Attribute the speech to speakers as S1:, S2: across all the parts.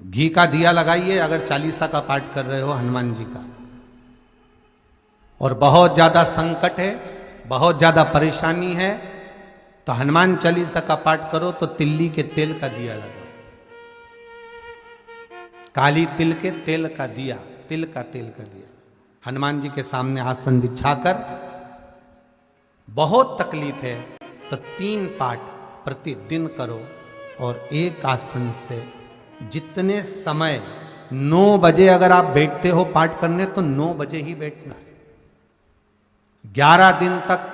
S1: घी का दिया लगाइए अगर चालीसा का पाठ कर रहे हो हनुमान जी का। और बहुत ज्यादा संकट है, बहुत ज्यादा परेशानी है, तो हनुमान चालीसा का पाठ करो तो तिल्ली के तेल का दिया लगाओ। काली तिल के तेल का दिया, तिल का तेल का दिया हनुमान जी के सामने आसन बिछाकर, बहुत तकलीफ है तो 3 पाठ प्रतिदिन करो। और एक आसन से जितने समय, 9 बजे अगर आप बैठते हो पाठ करने तो 9 बजे ही बैठना है। 11 दिन तक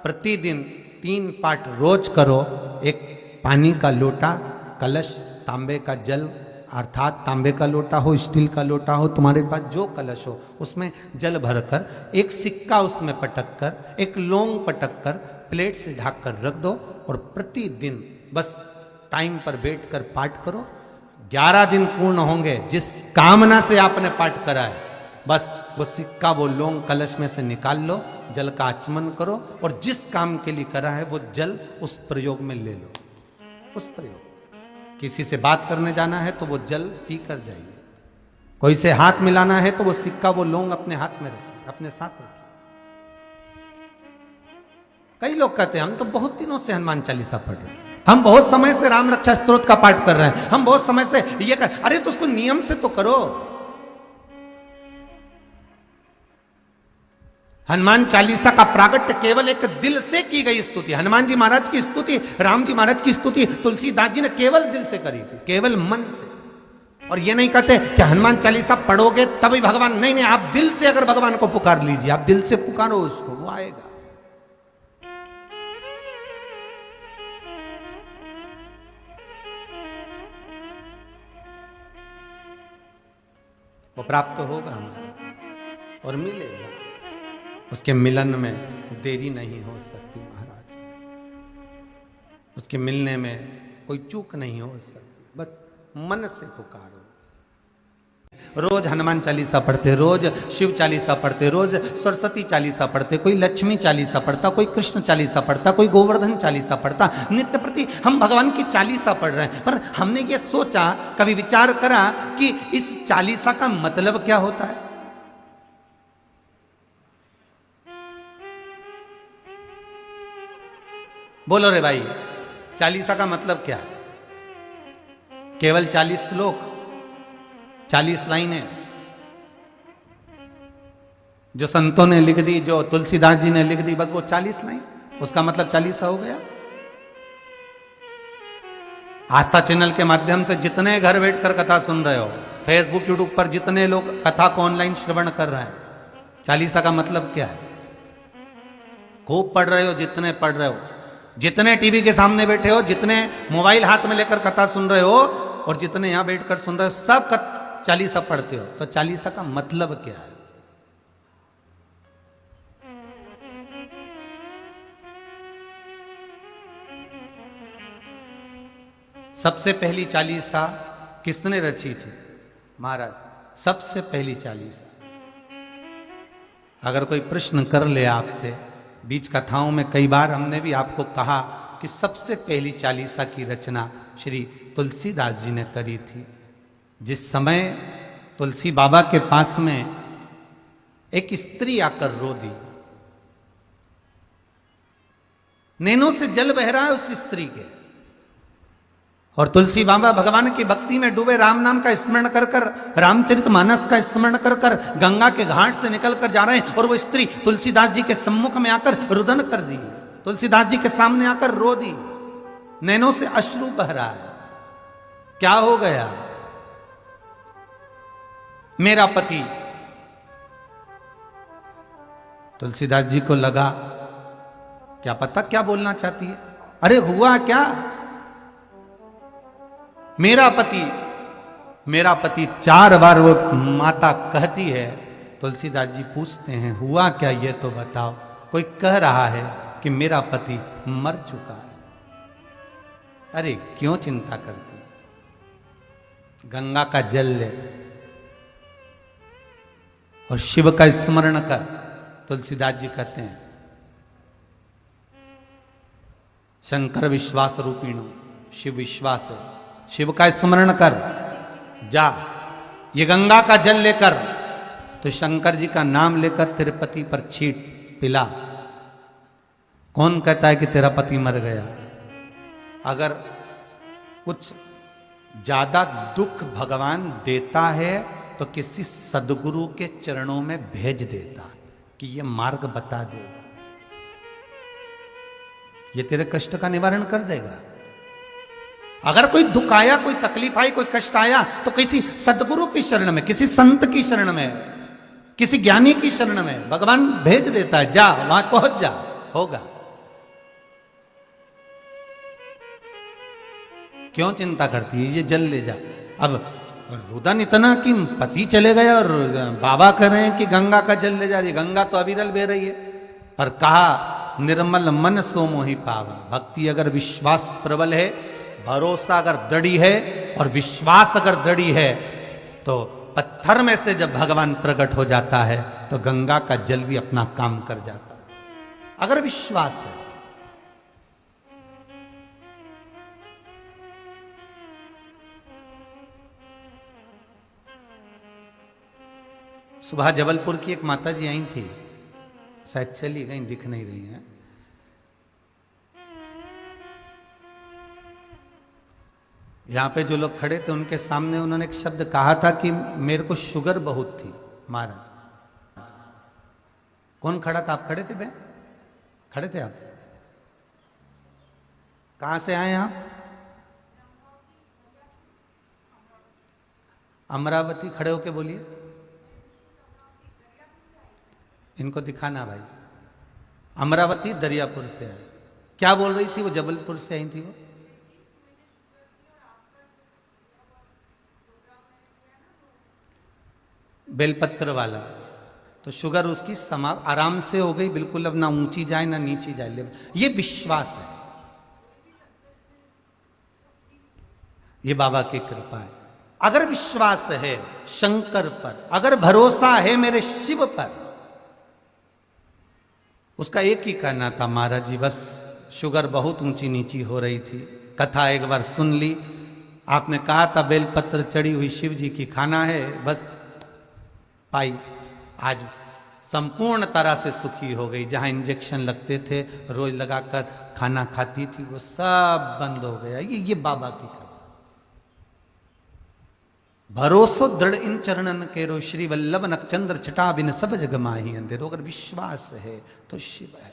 S1: प्रतिदिन 3 पाठ रोज करो। एक पानी का लोटा, कलश, तांबे का जल अर्थात तांबे का लोटा हो, स्टील का लोटा हो, तुम्हारे पास जो कलश हो उसमें जल भरकर, एक सिक्का उसमें पटक कर, एक लौंग पटक कर प्लेट से ढक कर रख दो और प्रतिदिन बस टाइम पर बैठकर पाठ करो। 11 दिन पूर्ण होंगे, जिस कामना से आपने पाठ करा है बस वो सिक्का, वो लौंग कलश में से निकाल लो, जल का आचमन करो और जिस काम के लिए करा है वो जल उस प्रयोग में ले लो। उस प्रयोग, किसी से बात करने जाना है तो वो जल पी कर जाइए, कोई से हाथ मिलाना है तो वो सिक्का, वो लौंग अपने हाथ में रखिए, अपने साथ रखिए। कई लोग कहते हैं हम तो बहुत दिनों से हनुमान चालीसा पढ़ रहे हैं, हम बहुत समय से राम रक्षा स्तोत्र का पाठ कर रहे हैं, हम बहुत समय से ये कर, अरे तो उसको नियम से तो करो। हनुमान चालीसा का प्रागट्य केवल एक दिल से की गई स्तुति, हनुमान जी महाराज की स्तुति, राम जी महाराज की स्तुति तुलसीदास जी ने केवल दिल से करी थी, केवल मन से। और ये नहीं कहते कि हनुमान चालीसा पढ़ोगे तभी भगवान, नहीं नहीं, आप दिल से अगर भगवान को पुकार लीजिए, आप दिल से पुकारो उसको, वो आएगा। वो प्राप्त होगा हमारा और मिलेगा। उसके मिलन में देरी नहीं हो सकती महाराज, उसके मिलने में कोई चूक नहीं हो सकती, बस मन से पुकारो। रोज हनुमान चालीसा पढ़ते, रोज शिव चालीसा पढ़ते, रोज सरस्वती चालीसा पढ़ते, कोई लक्ष्मी चालीसा पढ़ता, कोई कृष्ण चालीसा पढ़ता, कोई गोवर्धन चालीसा पढ़ता, नित्य प्रति हम भगवान की चालीसा पढ़ रहे हैं। पर हमने ये सोचा, कभी विचार करा कि इस चालीसा का मतलब क्या होता है? बोलो रे भाई, चालीसा का मतलब क्या है? केवल 40 श्लोक, 40 लाइनें जो संतों ने लिख दी, जो तुलसीदास जी ने लिख दी, बस वो 40 लाइन, उसका मतलब चालीसा हो गया? आस्था चैनल के माध्यम से जितने घर बैठकर कथा सुन रहे हो, फेसबुक यूट्यूब पर जितने लोग कथा को ऑनलाइन श्रवण कर रहे हैं, चालीसा का मतलब क्या है? खूब पढ़ रहे हो, जितने पढ़ रहे हो, जितने टीवी के सामने बैठे हो, जितने मोबाइल हाथ में लेकर कथा सुन रहे हो और जितने यहां बैठकर सुन रहे हो, सब चालीसा पढ़ते हो, तो चालीसा का मतलब क्या है? सबसे पहली चालीसा किसने रची थी? महाराज, सबसे पहली चालीसा। अगर कोई प्रश्न कर ले आपसे, बीच कथाओं में कई बार हमने भी आपको कहा कि सबसे पहली चालीसा की रचना श्री तुलसीदास जी ने करी थी। जिस समय तुलसी बाबा के पास में एक स्त्री आकर रो दी, नैनों से जल बह रहा है उस स्त्री के, और तुलसी बाबा भगवान की भक्ति में डूबे, राम नाम का स्मरण कर कर, रामचरितमानस का स्मरण कर कर गंगा के घाट से निकल कर जा रहे हैं, और वो स्त्री तुलसीदास जी के सम्मुख में आकर रुदन कर दी, तुलसीदास जी के सामने आकर रो दी, नैनों से अश्रु बह रहा है। क्या हो गया? मेरा पति। तुलसीदास जी को लगा क्या पता क्या बोलना चाहती है, अरे हुआ क्या? मेरा पति, मेरा पति 4 बार वो माता कहती है। तुलसीदास जी पूछते हैं हुआ क्या, ये तो बताओ। कोई कह रहा है कि मेरा पति मर चुका है। अरे क्यों चिंता करती है, गंगा का जल ले और शिव का स्मरण कर। तुलसीदास जी कहते हैं शंकर विश्वास रूपीणो, शिव विश्वास है, शिव का स्मरण कर, जा ये गंगा का जल लेकर तो शंकर जी का नाम लेकर तेरे पति पर छीट पिला। कौन कहता है कि तेरा पति मर गया? अगर कुछ ज्यादा दुख भगवान देता है तो किसी सदगुरु के चरणों में भेज देता कि ये मार्ग बता देगा, ये तेरे कष्ट का निवारण कर देगा। अगर कोई दुख आया, कोई तकलीफ आई, कोई कष्ट आया तो किसी सदगुरु की शरण में, किसी संत की शरण में, किसी ज्ञानी की शरण में भगवान भेज देता है, जा वहां पहुंच जा, होगा। क्यों चिंता करती है? ये जल ले जा। अब रुदन इतना कि पति चले गए और बाबा कह रहे हैं कि गंगा का जल ले जा रही। गंगा तो अविरल बह रही है, पर कहा निर्मल मन सो मोहि पावा। भक्ति अगर विश्वास प्रबल है, भरोसा अगर दृढ़ी है और विश्वास अगर दृढ़ी है तो पत्थर में से जब भगवान प्रकट हो जाता है तो गंगा का जल भी अपना काम कर जाता है, अगर विश्वास है। सुबह जबलपुर की एक माता जी आई थी, शायद चली गई, दिख नहीं रही है। यहां पे जो लोग खड़े थे उनके सामने उन्होंने एक शब्द कहा था कि मेरे को शुगर बहुत थी महाराज। कौन खड़ा था? आप खड़े थे बहन? खड़े थे आप? कहां से आए आप? अमरावती। खड़े होके बोलिए, इनको दिखाना भाई। अमरावती दरियापुर से आए। क्या बोल रही थी वो? जबलपुर से आई थी वो। बेलपत्र वाला तो शुगर उसकी आराम से हो गई बिल्कुल, अब ना ऊंची जाए ना नीची जाए। ये विश्वास है, ये बाबा की कृपा है। अगर विश्वास है शंकर पर, अगर भरोसा है मेरे शिव पर, उसका एक ही कहना था, महाराज जी बस शुगर बहुत ऊंची नीची हो रही थी। कथा एक बार सुन ली, आपने कहा था बेलपत्र चढ़ी हुई शिव जी की खाना है, बस पाई। आज संपूर्ण तरह से सुखी हो गई। जहां इंजेक्शन लगते थे रोज लगाकर खाना खाती थी, वो सब बंद हो गया। ये बाबा की कृपा। भरोसो दृढ़ इन चरणन केरो, श्री वल्लभ नक्षचंद्र छटा बिन सब जग माही अंधेरो। अगर विश्वास है तो शिव है।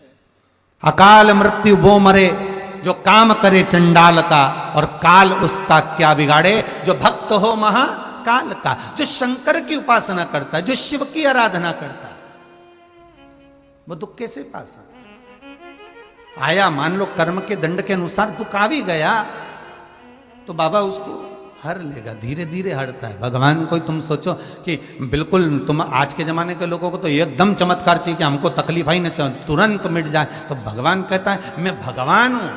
S1: अकाल मृत्यु वो मरे जो काम करे चंडाल का, और काल उसका क्या बिगाड़े जो भक्त हो महा काल का। जो शंकर की उपासना करता है, जो शिव की आराधना करता है, वो दुख कैसे पा सकता? आया मान लो कर्म के दंड के अनुसार दुख आ भी गया तो बाबा उसको हर लेगा, धीरे धीरे हटता है। भगवान कोई तुम सोचो कि बिल्कुल तुम आज के जमाने के लोगों को तो एकदम चमत्कार चाहिए कि हमको तकलीफ ही न तुरंत मिट जाए, तो भगवान कहता है मैं भगवान हूं।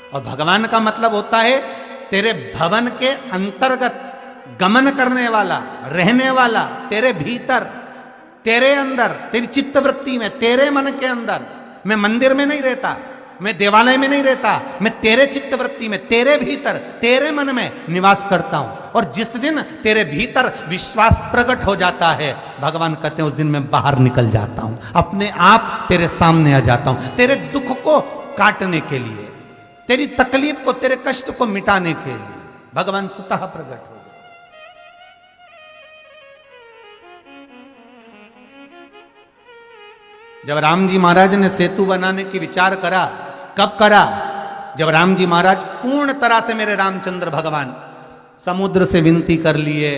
S1: और भगवान का मतलब होता है तेरे भवन के अंतर्गत गमन करने वाला, रहने वाला, तेरे भीतर, तेरे अंदर, तेरी चित्तवृत्ति में, तेरे मन के अंदर। मैं मंदिर में नहीं रहता, मैं देवालय में नहीं रहता, मैं तेरे चित्तवृत्ति में, तेरे भीतर, तेरे मन में निवास करता हूं। और जिस दिन तेरे भीतर विश्वास प्रकट हो जाता है, भगवान कहते हैं उस दिन मैं बाहर निकल जाता हूं, अपने आप तेरे सामने आ जाता हूं, तेरे दुख को काटने के लिए, तेरी तकलीफ को, तेरे कष्ट को मिटाने के लिए भगवान स्वतः प्रकट हो। जब राम जी महाराज ने सेतु बनाने की विचार करा, कब करा? जब राम जी महाराज पूर्ण तरह से, मेरे रामचंद्र भगवान समुद्र से विनती कर लिए,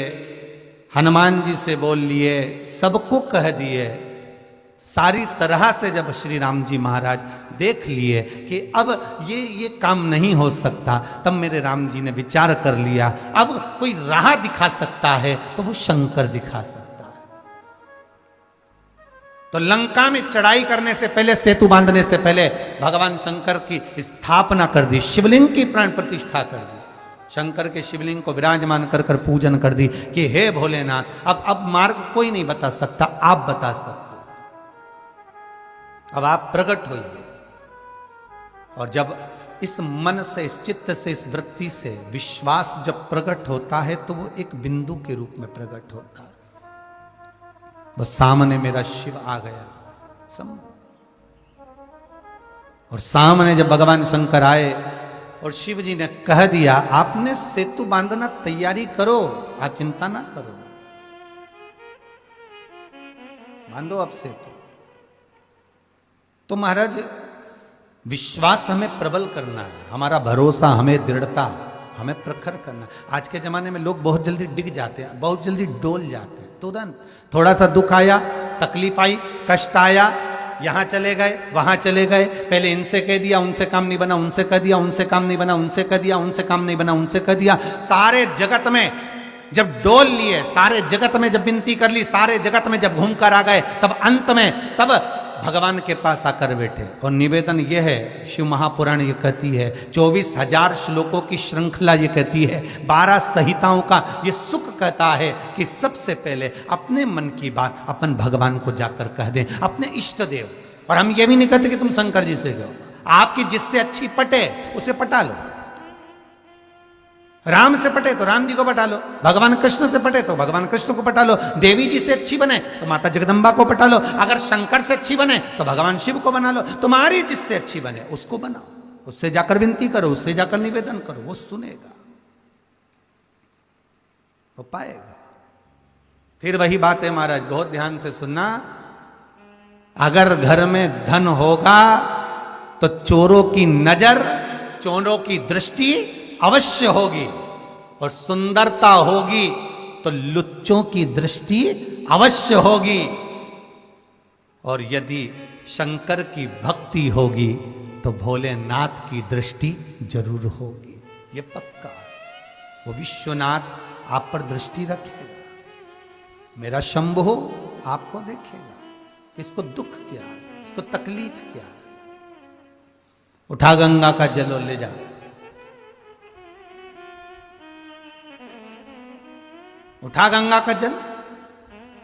S1: हनुमान जी से बोल लिए, सबको कह दिए, सारी तरह से जब श्री राम जी महाराज देख लिए कि अब ये काम नहीं हो सकता, तब मेरे राम जी ने विचार कर लिया अब कोई राह दिखा सकता है तो वो शंकर दिखा सकता है। तो लंका में चढ़ाई करने से पहले, सेतु बांधने से पहले भगवान शंकर की स्थापना कर दी, शिवलिंग की प्राण प्रतिष्ठा कर दी, शंकर के शिवलिंग को विराजमान कर कर पूजन कर दी कि हे भोलेनाथ, अब मार्ग कोई नहीं बता सकता, आप बता सकते हो, अब आप प्रकट होइए। और जब इस मन से, इस चित्त से, इस वृत्ति से विश्वास जब प्रकट होता है तो वो एक बिंदु के रूप में प्रकट होता है। वो सामने मेरा शिव आ गया और सामने जब भगवान शंकर आए और शिव जी ने कह दिया आपने सेतु बांधना तैयारी करो, आप चिंता ना करो, बांधो अब सेतु। तो महाराज विश्वास हमें प्रबल करना है, हमारा भरोसा, हमें दृढ़ता, हमें प्रखर करना। आज के जमाने में लोग बहुत जल्दी डिग जाते हैं, बहुत जल्दी डोल जाते हैं। तुरंत थोड़ा सा दुख आया, तकलीफ आई, कष्ट आया, यहां चले गए, वहां चले गए, पहले इनसे कह दिया, उनसे काम नहीं बना, उनसे कह दिया, उनसे काम नहीं बना, उनसे कह दिया, उनसे काम नहीं बना, उनसे कह दिया। सारे जगत में जब डोल लिए, सारे जगत में जब विनती कर ली, सारे जगत में जब घूम कर आ गए, तब अंत में तब भगवान के पास आकर बैठे। और निवेदन यह है, शिव महापुराण ये कहती है, 24,000 श्लोकों की श्रृंखला ये कहती है, 12 संहिताओं का ये सुख कहता है कि सबसे पहले अपने मन की बात अपन भगवान को जाकर कह दें, अपने इष्ट देव। और हम ये भी नहीं कहते कि तुम शंकर जी से कहो, आपकी जिससे अच्छी पटे उसे पटा लो। राम से पटे तो राम जी को पटा लो, भगवान कृष्ण से पटे तो भगवान कृष्ण को पटा लो, देवी जी से अच्छी बने तो माता जगदम्बा को पटा लो, अगर शंकर से अच्छी बने तो भगवान शिव को बना लो। तुम्हारी जिससे अच्छी बने उसको बनाओ, उससे जाकर विनती करो, उससे जाकर निवेदन करो, वो सुनेगा, वो पाएगा। फिर वही बात है महाराज, बहुत ध्यान से सुनना, अगर घर में धन होगा तो चोरों की नजर, चोरों की दृष्टि अवश्य होगी, और सुंदरता होगी तो लुच्चों की दृष्टि अवश्य होगी, और यदि शंकर की भक्ति होगी तो भोलेनाथ की दृष्टि जरूर होगी। ये पक्का, वो विश्वनाथ आप पर दृष्टि रखेगा, मेरा शंभु आपको देखेगा, इसको दुख क्या है, इसको तकलीफ क्या है। उठा गंगा का जल और ले जा। उठा गंगा का जल,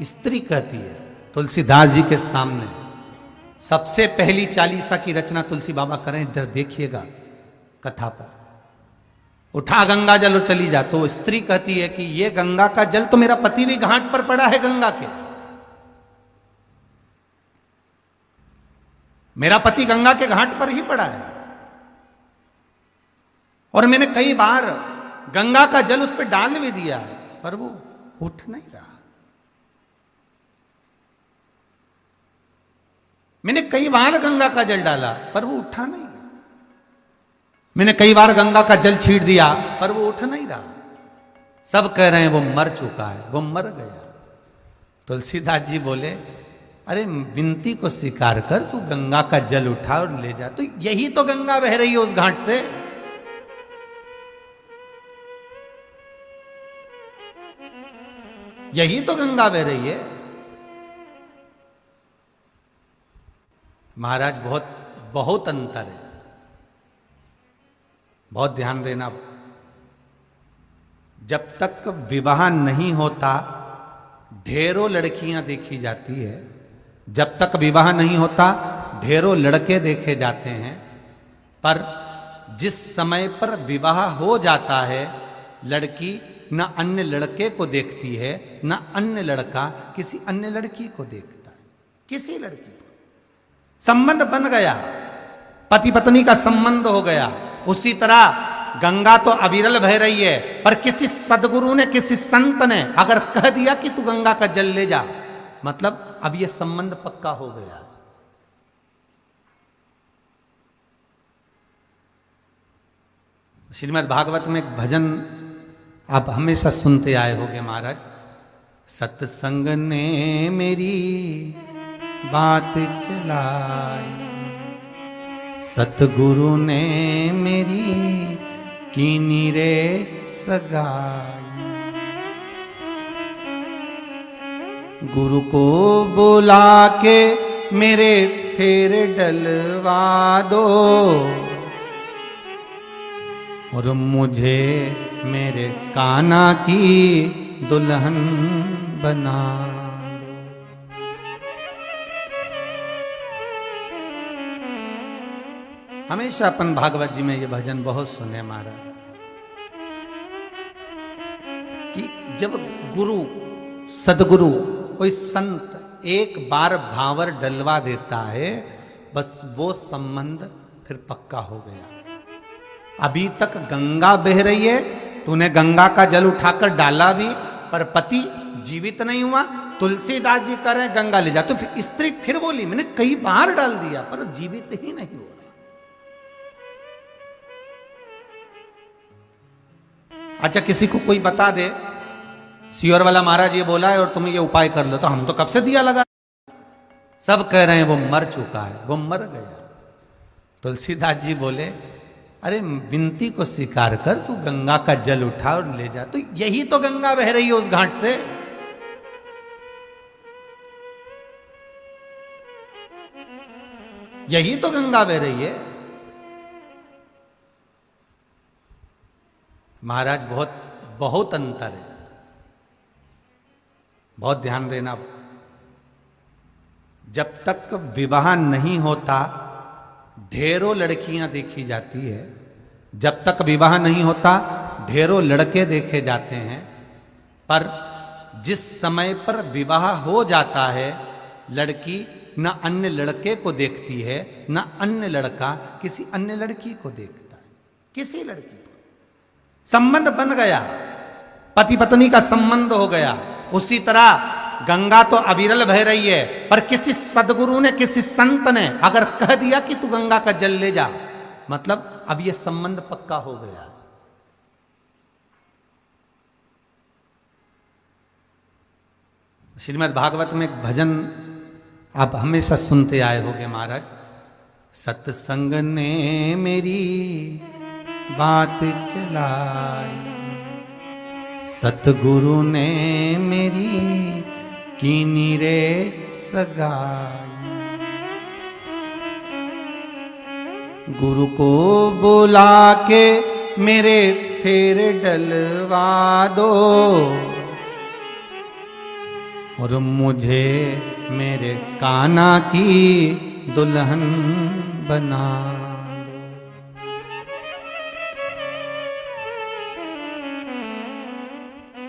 S1: स्त्री कहती है तुलसीदास जी के सामने, सबसे पहली चालीसा की रचना तुलसी बाबा करें, इधर देखिएगा कथा पर। उठा गंगा जल और चली जा, तो स्त्री कहती है कि ये गंगा का जल तो मेरा पति भी घाट पर पड़ा है गंगा के, मेरा पति गंगा के घाट पर ही पड़ा है, और मैंने कई बार गंगा का जल उस पर डाल भी दिया है, पर वो उठ नहीं रहा। मैंने कई बार गंगा का जल डाला पर वो उठा नहीं। मैंने कई बार गंगा का जल छीट दिया पर वो उठ नहीं रहा। सब कह रहे हैं वो मर चुका है, वो मर गया। तुलसीदास जी बोले, अरे विनती को स्वीकार कर, तू गंगा का जल उठा और ले जा। तो यही तो गंगा बह रही है उस घाट से। यही तो गंगा बह रही है। महाराज बहुत बहुत अंतर है, बहुत ध्यान देना। जब तक विवाह नहीं होता ढेरों लड़कियां देखी जाती है, जब तक विवाह नहीं होता ढेरों लड़के देखे जाते हैं, पर जिस समय पर विवाह हो जाता है लड़की न अन्य लड़के को देखती है, न अन्य लड़का किसी अन्य लड़की को देखता है। किसी लड़की को संबंध बन गया, पति पत्नी का संबंध हो गया। उसी तरह गंगा तो अविरल बह रही है, पर किसी सदगुरु ने, किसी संत ने अगर कह दिया कि तू गंगा का जल ले जा, मतलब अब यह संबंध पक्का हो गया। श्रीमद् भागवत में एक भजन आप हमेशा सुनते आए होंगे महाराज, सत्संग ने मेरी बात चलाई, सतगुरु ने मेरी कीनी रे सगाई, गुरु को बुला के मेरे फेर डलवा दो, और मुझे मेरे कान्हा की दुल्हन बना दो। हमेशा अपन भागवत जी में ये भजन बहुत सुने महाराज कि जब गुरु सदगुरु कोई संत एक बार भावर डलवा देता है, बस वो संबंध फिर पक्का हो गया। अभी तक गंगा बह रही है, तूने गंगा का जल उठाकर डाला भी, पर पति जीवित नहीं हुआ। तुलसीदास जी कह रहे हैं गंगा ले जा, तो फिर स्त्री फिर बोली मैंने कई बार डाल दिया पर जीवित ही नहीं हो रहा। अच्छा, किसी को कोई बता दे सियोर वाला महाराज ये बोला है और तुम ये उपाय कर लो, तो हम तो कब से दिया लगा। सब कह रहे हैं वो मर चुका है, वो मर गया। तुलसीदास जी बोले अरे विनती को स्वीकार कर, तू गंगा का जल उठा और ले जा। तो यही तो गंगा बह रही है उस घाट से। यही तो गंगा बह रही है। महाराज बहुत अंतर है, बहुत ध्यान देना। जब तक विवाह नहीं होता ढेरों लड़कियां देखी जाती है, जब तक विवाह नहीं होता ढेरों लड़के देखे जाते हैं, पर जिस समय पर विवाह हो जाता है लड़की न अन्य लड़के को देखती है, न अन्य लड़का किसी अन्य लड़की को देखता है। किसी लड़की को संबंध बन गया, पति पत्नी का संबंध हो गया। उसी तरह गंगा तो अविरल बह रही है, पर किसी सदगुरु ने, किसी संत ने अगर कह दिया कि तू गंगा का जल ले जा, मतलब अब ये संबंध पक्का हो गया। श्रीमद् भागवत में एक भजन आप हमेशा सुनते आए होंगे महाराज। सत्संग ने मेरी बात चलाई, सतगुरु ने मेरी कीनी रे सगाई। गुरु को बुला के मेरे फेर डलवा दो और मुझे मेरे कान्हा की दुल्हन बना दो।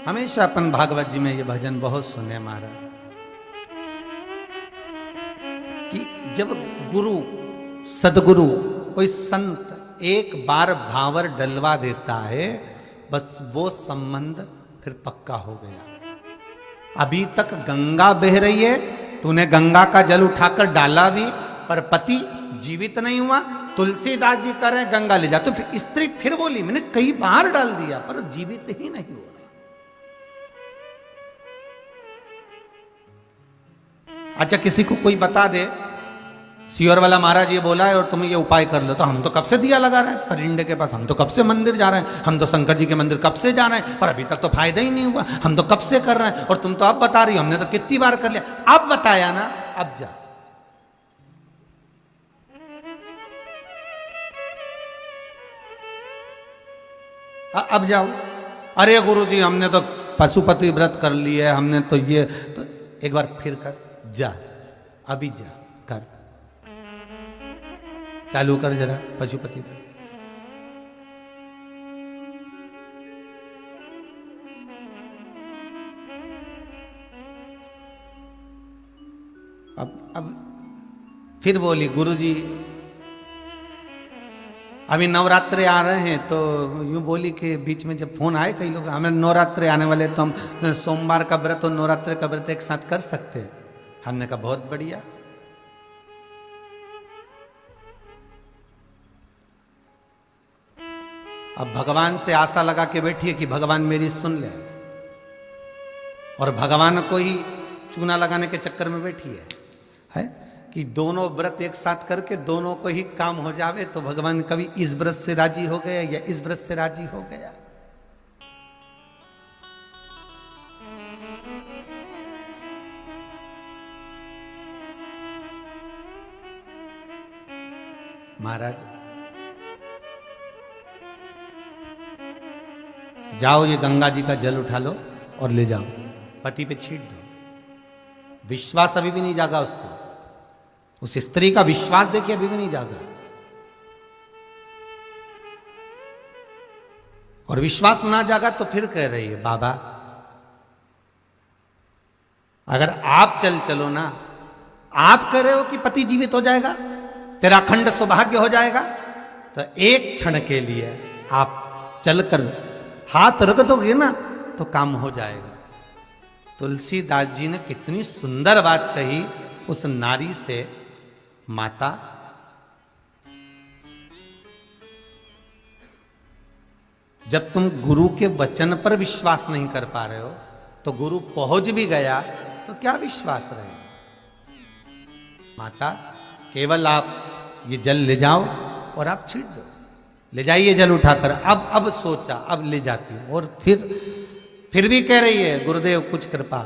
S1: हमेशा अपन भागवत जी में ये भजन बहुत सुने महाराज कि जब गुरु सदगुरु कोई संत एक बार भावर डलवा देता है, बस वो संबंध फिर पक्का हो गया। अभी तक गंगा बह रही है, तूने गंगा का जल उठाकर डाला भी, पर पति जीवित नहीं हुआ। तुलसीदास जी कह रहे हैं गंगा ले जा, तो फिर स्त्री फिर बोली मैंने कई बार डाल दिया पर जीवित ही नहीं हुआ। अच्छा, किसी को कोई बता दे सियोर वाला महाराज ये बोला है और तुम ये उपाय कर लो, तो हम तो कब से दिया लगा रहे हैं परिंदे के पास, हम तो कब से मंदिर जा रहे हैं, हम तो शंकर जी के मंदिर कब से जा रहे हैं, पर अभी तक तो फायदा ही नहीं हुआ। हम तो कब से कर रहे हैं और तुम तो अब बता रही हो, हमने तो कितनी बार कर लिया। अब बताया ना, अब जा। अब जाओ। अरे गुरु जी हमने तो पशुपति व्रत कर लिया, हमने तो ये, तो एक बार फिर कर, जा अभी जा कर, चालू कर जरा पशुपति व्रत। अब फिर बोली गुरुजी अभी नवरात्रे आ रहे हैं, तो यूं बोली कि बीच में जब फोन आए कई लोग हमें नवरात्रे आने वाले, तो हम सोमवार का व्रत और नवरात्रे का व्रत एक साथ कर सकते हैं। हमने कहा बहुत बढ़िया। अब भगवान से आशा लगा के बैठिए कि भगवान मेरी सुन ले, और भगवान को ही चूना लगाने के चक्कर में बैठी है कि दोनों व्रत एक साथ करके दोनों को ही काम हो जावे। तो भगवान कभी इस व्रत से राजी हो गया या इस व्रत से राजी हो गया। महाराज जाओ, ये गंगा जी का जल उठा लो और ले जाओ, पति पे छीट दो। विश्वास अभी भी नहीं जागा उसको, उस स्त्री का विश्वास देखिए अभी भी नहीं जागा। और विश्वास ना जागा तो फिर कह रही है बाबा अगर आप चलो ना, आप कह रहे हो कि पति जीवित हो जाएगा, तेरा अखंड सौभाग्य हो जाएगा, तो एक क्षण के लिए आप चलकर हाथ रख दोगे ना तो काम हो जाएगा। तुलसीदास जी ने कितनी सुंदर बात कही उस नारी से, माता जब तुम गुरु के वचन पर विश्वास नहीं कर पा रहे हो तो गुरु पहुंच भी गया तो क्या विश्वास रहेगा। माता केवल आप ये जल ले जाओ और आप छीट दो, ले जाइए जल उठाकर। अब सोचा, अब ले जाती हूं। और फिर भी कह रही है गुरुदेव कुछ कृपा।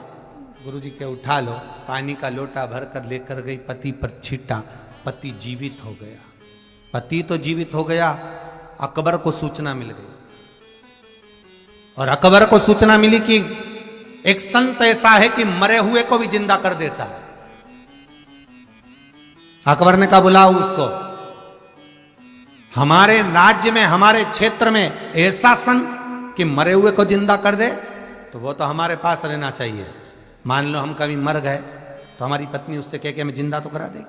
S1: गुरुजी के उठा लो, पानी का लोटा भरकर लेकर गई, पति पर छीटा, पति जीवित हो गया। पति तो जीवित हो गया, अकबर को सूचना मिल गई। और अकबर को सूचना मिली कि एक संत ऐसा है कि मरे हुए को भी जिंदा कर देता है। अकबर ने कहा बुलाओ उसको। हमारे राज्य में, हमारे क्षेत्र में ऐसा संत कि मरे हुए को जिंदा कर दे तो वो तो हमारे पास रहना चाहिए। मान लो हम कभी मर गए तो हमारी पत्नी उससे कह के हमें जिंदा तो करा देगी।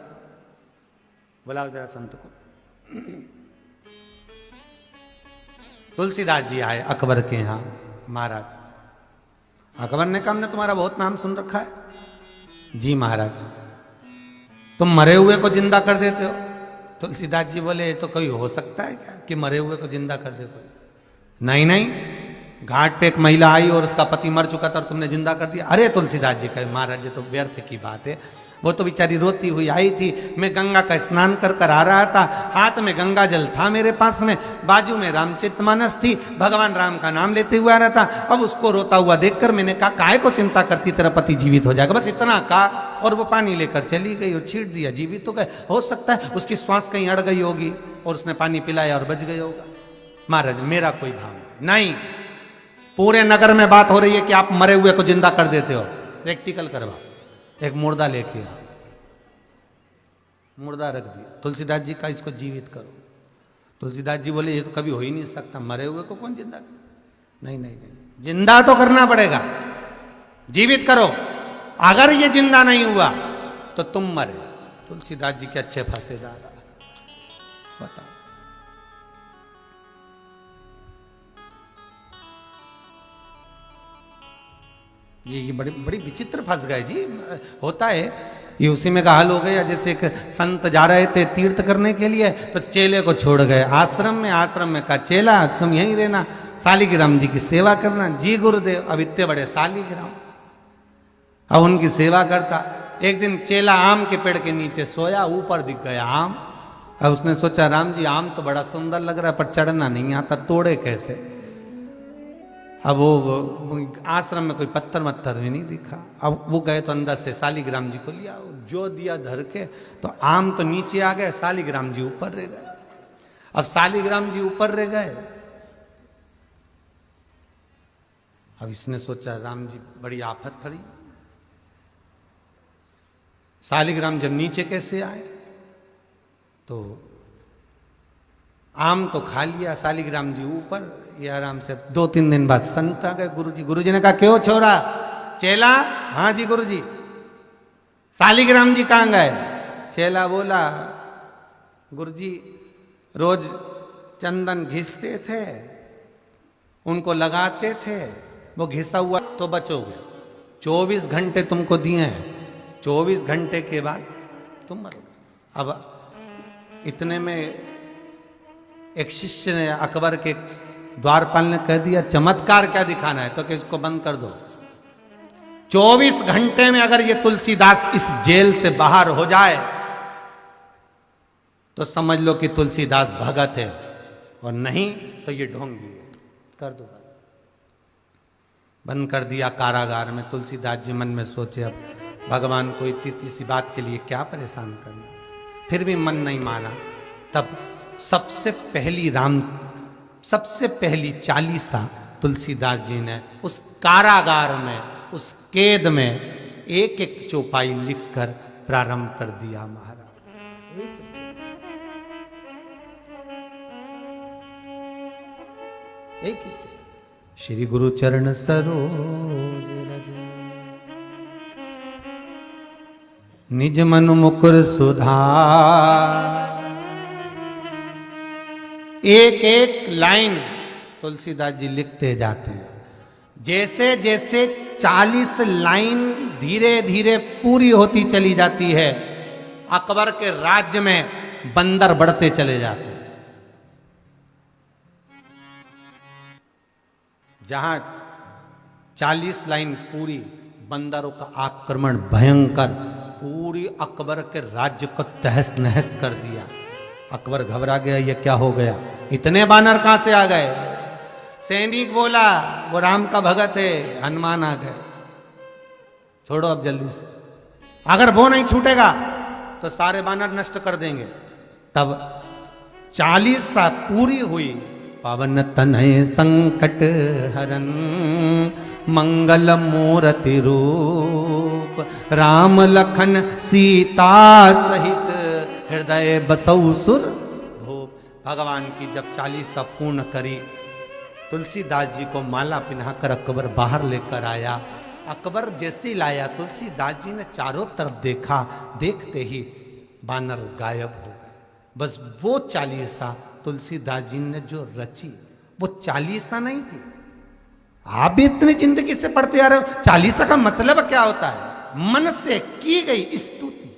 S1: बुलाओ जरा संत को। तुलसीदास जी आए अकबर के यहां। महाराज, अकबर ने कहा हमने तुम्हारा बहुत नाम सुन रखा है। जी महाराज, तुम मरे हुए को जिंदा कर देते हो। तुलसीदास जी बोले तो कोई हो सकता है क्या कि मरे हुए को जिंदा कर दे कोई? नहीं, घाट पे एक महिला आई और उसका पति मर चुका था और तुमने जिंदा कर दिया। अरे तुलसीदास जी कहे महाराज ये तो व्यर्थ की बात है। वो तो बेचारी रोती हुई आई थी, मैं गंगा का स्नान कर आ रहा था, हाथ में गंगा जल था मेरे पास में, बाजू में रामचरितमानस थी, भगवान राम का नाम लेते हुए आ रहा था। अब उसको रोता हुआ देखकर मैंने कहा काहे को चिंता करती, तेरा पति जीवित हो जाएगा, बस इतना कहा। और वो पानी लेकर चली गई और छीट दिया, जीवित तो गए। हो सकता है उसकी श्वास कहीं अड़ गई होगी और उसने पानी पिलाया और बच गई होगा। महाराज मेरा कोई भाव नहीं, पूरे नगर में बात हो रही है कि आप मरे हुए को जिंदा कर देते हो। प्रैक्टिकल करवा, एक मुर्दा लेके आ, मुर्दा रख दिया। तुलसीदास जी का इसको जीवित करो। तुलसीदास जी बोले ये तो कभी हो ही नहीं सकता, मरे हुए को कौन जिंदा करे? नहीं, जिंदा तो करना पड़ेगा, जीवित करो। अगर ये जिंदा नहीं हुआ तो तुम मरे। तुलसीदास जी के अच्छे फंसेदार। बताओ, ये बड़ी विचित्र फंस गए जी। होता है ये, उसी में का हल हो गया। जैसे एक संत जा रहे थे तीर्थ करने के लिए तो चेले को छोड़ गए आश्रम में का चेला तुम यहीं रहना, शालिग्राम जी की सेवा करना। जी गुरुदेव। अब इतने बड़े शालिग्राम, अब उनकी सेवा करता। एक दिन चेला आम के पेड़ के नीचे सोया, ऊपर दिख गया आम। अब उसने सोचा राम जी आम तो बड़ा सुंदर लग रहा है पर चढ़ना नहीं आता, तोड़े कैसे? अब वो आश्रम में कोई पत्थर भी नहीं दिखा। अब वो गए तो अंदर से शालिग्राम जी को लिया, जो दिया धर के, तो आम तो नीचे आ गए, शालिग्राम जी ऊपर रह गए। अब शालिग्राम जी ऊपर रह गए। अब इसने सोचा राम जी बड़ी आफत पड़ी, शालिग्राम जब नीचे कैसे आए? तो आम तो खा लिया, शालिग्राम जी ऊपर। ये आराम से 2-3 दिन बाद संत आ गए गुरुजी। गुरुजी ने कहा क्यों छोरा? चेला, हाँ जी गुरुजी। शालिग्राम जी कहाँ गए? चेला बोला गुरुजी रोज चंदन घिसते थे, उनको लगाते थे, वो घिसा हुआ तो बचोगे। 24 घंटे तुमको दिए हैं, 24 घंटे के बाद तुम मरोगे। अब इतने में एक शिष्य ने अकबर के द्वारपाल ने कह दिया चमत्कार क्या दिखाना है, तो कि इसको बंद कर दो। 24 घंटे में अगर ये तुलसीदास इस जेल से बाहर हो जाए तो समझ लो कि तुलसीदास भगत है, और नहीं तो ये ढोंगी है। कर दो, बंद कर दिया कारागार में। तुलसीदास जी मन में सोचे अब भगवान को इतनी सी बात के लिए क्या परेशान करना। फिर भी मन नहीं माना। तब सबसे पहली चालीसा तुलसीदास जी ने उस कारागार में, उस कैद में एक एक चौपाई लिखकर प्रारंभ कर दिया। महाराज एक ही श्री गुरु चरण सरोज रज, निज मन मुकुर सुधार। एक एक लाइन तुलसीदास जी लिखते जाते हैं। जैसे जैसे 40 लाइन धीरे धीरे पूरी होती चली जाती है, अकबर के राज्य में बंदर बढ़ते चले जाते हैं। जहां 40 लाइन पूरी, बंदरों का आक्रमण भयंकर पूरी अकबर के राज्य को तहस नहस कर दिया। अकबर घबरा गया, ये क्या हो गया, इतने बानर कहां से आ गए। सैनिक बोला वो राम का भगत है, हनुमान आ गए, छोड़ो अब जल्दी से, अगर वो नहीं छूटेगा तो सारे बानर नष्ट कर देंगे। तब 40 सा पूरी हुई। पावन तनय संकट हरन मंगल मूर्ति रूप, राम लखन सीता सहित हृदय बसौ सुर भूप। भगवान की जब 40 सा पूर्ण करी, तुलसीदास जी को माला पहनाकर अकबर बाहर लेकर आया। अकबर जैसे लाया, तुलसीदास जी ने चारों तरफ देखा, देखते ही बानर गायब हो गए। बस वो 40 तुलसीदास जी ने जो रची, वो 40 नहीं थी। आप भी इतनी जिंदगी से पढ़ते आ रहे हो, 40 का मतलब क्या होता है, मन से की गई स्तुति,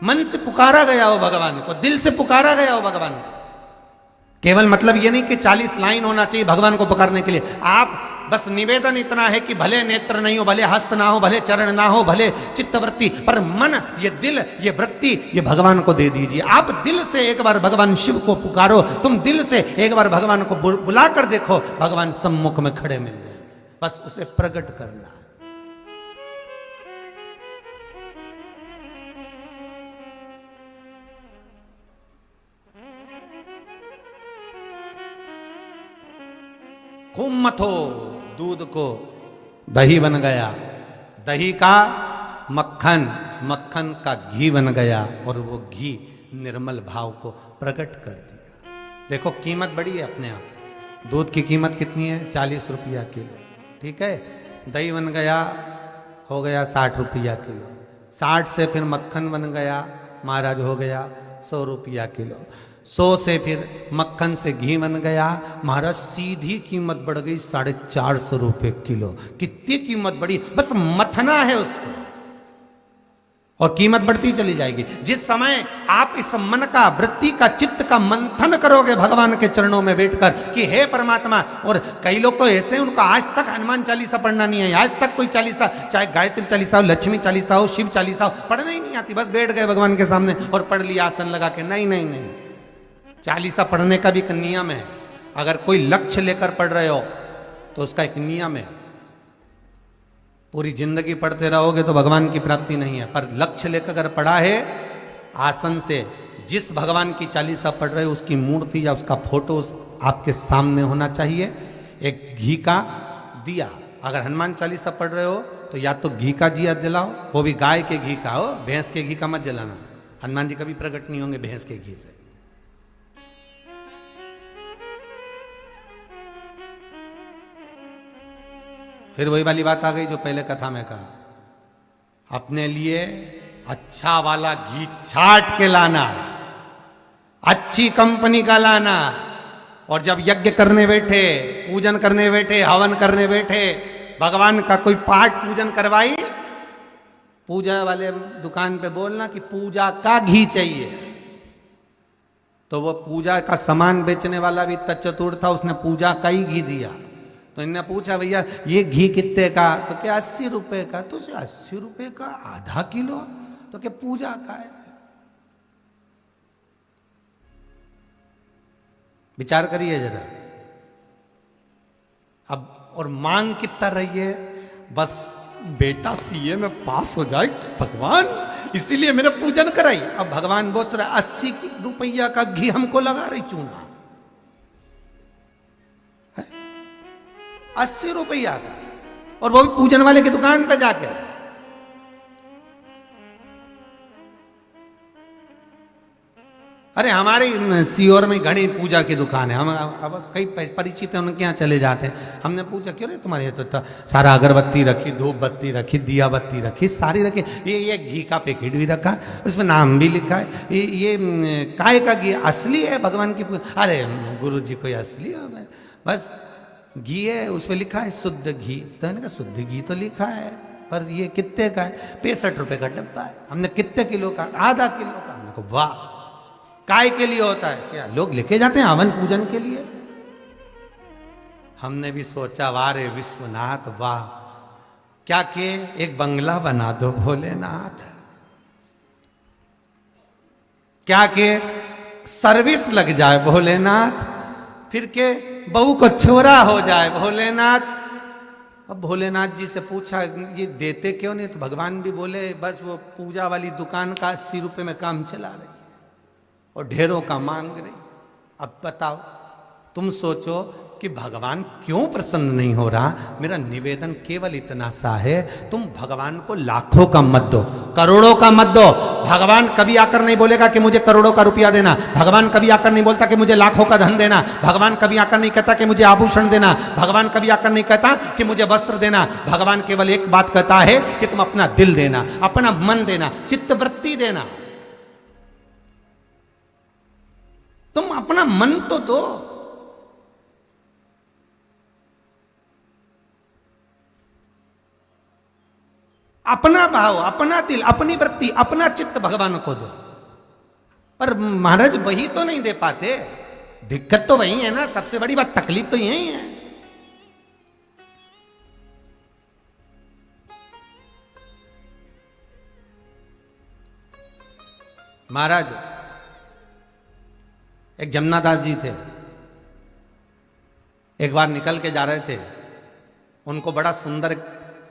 S1: मन से पुकारा गया हो भगवान को, दिल से पुकारा गया हो भगवान को। केवल मतलब ये नहीं कि 40 लाइन होना चाहिए भगवान को पुकारने के लिए। आप बस निवेदन इतना है कि भले नेत्र नहीं हो, भले हस्त ना हो, भले चरण ना हो, भले चित्तवृत्ति, पर मन, ये दिल, ये वृत्ति, ये भगवान को दे दीजिए। आप दिल से एक बार भगवान शिव को पुकारो, तुम दिल से एक बार भगवान को बुला कर देखो, भगवान सम्मुख में खड़े मिल जाएंगे। बस उसे प्रकट करना। खूब मथो, दूध को दही बन गया, दही का मक्खन, मक्खन का घी बन गया, और वो घी निर्मल भाव को प्रकट कर दिया। देखो कीमत बढ़ी है अपने आप। दूध की कीमत कितनी है, 40 रुपया किलो, ठीक है। दही बन गया, हो गया 60 रुपया किलो। 60 से फिर मक्खन बन गया महाराज, हो गया 100 रुपया किलो। 100 से फिर मक्खन से घी बन गया महाराज, सीधी कीमत बढ़ गई 450 रुपये किलो। कितनी कीमत बढ़ी, बस मथना है उसको और कीमत बढ़ती चली जाएगी। जिस समय आप इस मन का, वृत्ति का, चित्त का मंथन करोगे भगवान के चरणों में बैठकर कि हे परमात्मा, और कई लोग तो ऐसे, उनका आज तक हनुमान चालीसा पढ़ना नहीं है, आज तक कोई चालीसा, चाहे गायत्री चालीसा हो, लक्ष्मी चालीसा हो, शिव चालीसा हो, पढ़ना ही नहीं आती। बस बैठ गए भगवान के सामने और पढ़ लिया आसन लगा के। नहीं नहीं नहीं, चालीसा पढ़ने का भी एक नियम है। अगर कोई लक्ष्य लेकर पढ़ रहे हो तो उसका एक नियम है। पूरी जिंदगी पढ़ते रहोगे तो भगवान की प्राप्ति नहीं है, पर लक्ष्य लेकर अगर पढ़ा है, आसन से जिस भगवान की चालीसा पढ़ रहे हो उसकी मूर्ति या उसका फोटो आपके सामने होना चाहिए। एक घी का दिया, अगर हनुमान चालीसा पढ़ रहे हो तो या तो घी का दिया जलाओ, वो भी गाय के घी का हो, भैंस के घी का मत जलाना। हनुमान जी कभी प्रकट नहीं होंगे भैंस के घी से। फिर वही वाली बात आ गई जो पहले कथा में कहा, अपने लिए अच्छा वाला घी छाट के लाना, अच्छी कंपनी का लाना, और जब यज्ञ करने बैठे, पूजन करने बैठे, हवन करने बैठे, भगवान का कोई पाठ पूजन करवाई, पूजा वाले दुकान पे बोलना कि पूजा का घी चाहिए। तो वो पूजा का सामान बेचने वाला भी तचतुर था, उसने पूजा का ही घी दिया। तो इन्हें पूछा भैया ये घी कितने का, तो क्या 80 रुपए का। तो 80 रुपए का आधा किलो, तो क्या पूजा का है। विचार करिए जरा। अब और मांग कितना रही है, बस बेटा सीए में पास हो जाए भगवान, इसीलिए मेरा पूजन कराई। अब भगवान बोल रहा 80 रुपया का घी हमको लगा रही चूना, 80 रुपया का, और वो भी पूजन वाले की दुकान पे जाके। अरे हमारे सीहोर में घनी पूजा की दुकान है, हम अब कई परिचित हैं, उनके यहाँ चले जाते हैं। हमने पूछा क्यों रे तुम्हारे यहाँ तो सारा अगरबत्ती रखी, धूप बत्ती रखी, दिया बत्ती रखी, सारी रखी, ये घी का पैकेट भी रखा है, उसमें नाम भी लिखा है, ये काय का घी असली है भगवान की पूजा। अरे गुरु जी कोई असली है, बस घी है, उस पर लिखा है शुद्ध घी। तो मैंने कहा शुद्ध घी तो लिखा है, पर ये कितने का है? 65 रुपए का डब्बा है। हमने कितने किलो का? आधा किलो का। हमने कहा वाह, काय के लिए होता है क्या? लोग लेके जाते हैं हवन पूजन के लिए। हमने भी सोचा वाह रे विश्वनाथ वाह, क्या के एक बंगला बना दो भोलेनाथ, क्या के सर्विस लग जाए भोलेनाथ, फिर के बहू को छोरा हो जाए भोलेनाथ। अब भोलेनाथ जी से पूछा ये देते क्यों नहीं? तो भगवान भी बोले बस वो पूजा वाली दुकान का 80 रुपए में काम चला रही है और ढेरों का मांग रही। अब बताओ, तुम सोचो कि भगवान क्यों प्रसन्न नहीं हो रहा। मेरा निवेदन केवल इतना सा है, तुम भगवान को लाखों का मत दो, करोड़ों का मत दो। भगवान कभी आकर नहीं बोलेगा कि मुझे करोड़ों का रुपया देना। भगवान कभी आकर नहीं बोलता कि मुझे लाखों का धन देना। भगवान कभी आकर नहीं कहता कि मुझे आभूषण देना। भगवान कभी आकर नहीं कहता कि मुझे वस्त्र देना। भगवान केवल एक बात कहता है कि तुम अपना दिल देना, अपना मन देना, चित्तवृत्ति देना। तुम अपना मन तो दो। अपना भाव, अपना दिल, अपनी वृत्ति, अपना चित्त भगवान को दो। पर महाराज वही तो नहीं दे पाते। दिक्कत तो वही है ना, सबसे बड़ी बात, तकलीफ तो यही है। महाराज एक जमनादास जी थे, एक बार निकल के जा रहे थे, उनको बड़ा सुंदर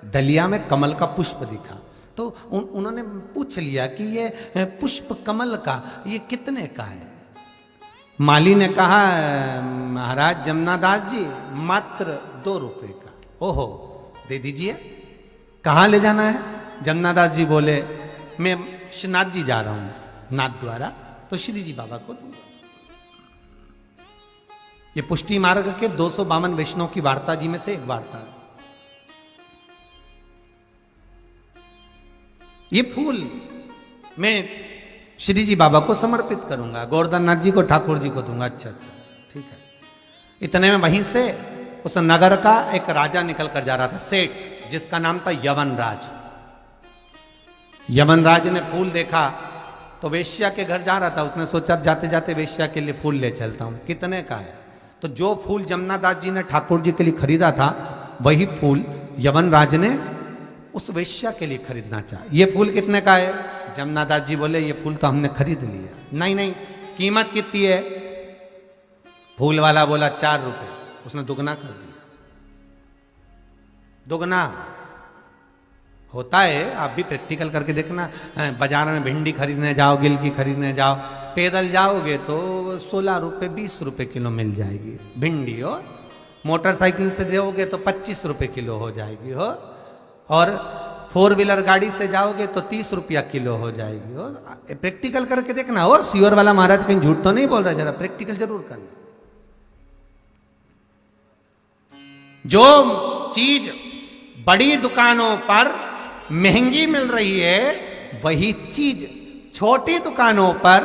S1: डलिया में कमल का पुष्प दिखा। तो उन्होंने पूछ लिया कि ये पुष्प कमल का ये कितने का है? माली ने कहा महाराज जमनादास जी मात्र 2 रुपए का। ओहो, दे दीजिए। कहाँ ले जाना है? जमनादास जी बोले मैं श्रीनाथ जी जा रहा हूं नाथ द्वारा, तो श्री जी बाबा को दूंगा। ये पुष्टि मार्ग के 252 वैष्णव की वार्ता जी में से एक वार्ता है। ये फूल मैं श्री जी बाबा को समर्पित करूंगा, गोवर्धन नाथ जी को, ठाकुर जी को दूंगा। अच्छा अच्छा ठीक है। इतने में वहीं से उस नगर का एक राजा निकल कर जा रहा था, सेठ, जिसका नाम था यवनराज। यवनराज ने फूल देखा तो वेश्या के घर जा रहा था, उसने सोचा जाते जाते वेश्या के लिए फूल ले चलता हूं। कितने का है? तो जो फूल जमनादास जी ने ठाकुर जी के लिए खरीदा था, वही फूल यवनराज ने उस वेश्या के लिए खरीदना चाहा। ये फूल कितने का है? जमनादास जी बोले ये फूल तो हमने खरीद लिया। नहीं नहीं, कीमत कितनी है? फूल वाला बोला 4 रुपए। उसने दुगना कर दिया। दुगना होता है, आप भी प्रैक्टिकल करके देखना। बाजार में भिंडी खरीदने जाओ, गिलकी खरीदने जाओ, पैदल जाओगे तो 16 रुपए 20 रुपए किलो मिल जाएगी भिंडी, हो मोटरसाइकिल से जाओगे तो 25 रुपए किलो हो जाएगी, हो और 4 व्हीलर गाड़ी से जाओगे तो 30 रुपया किलो हो जाएगी। और प्रैक्टिकल करके देखना। और सीहोर वाला महाराज कहीं झूठ तो नहीं बोल रहा, जरा प्रैक्टिकल जरूर करना। जो चीज बड़ी दुकानों पर महंगी मिल रही है, वही चीज छोटी दुकानों पर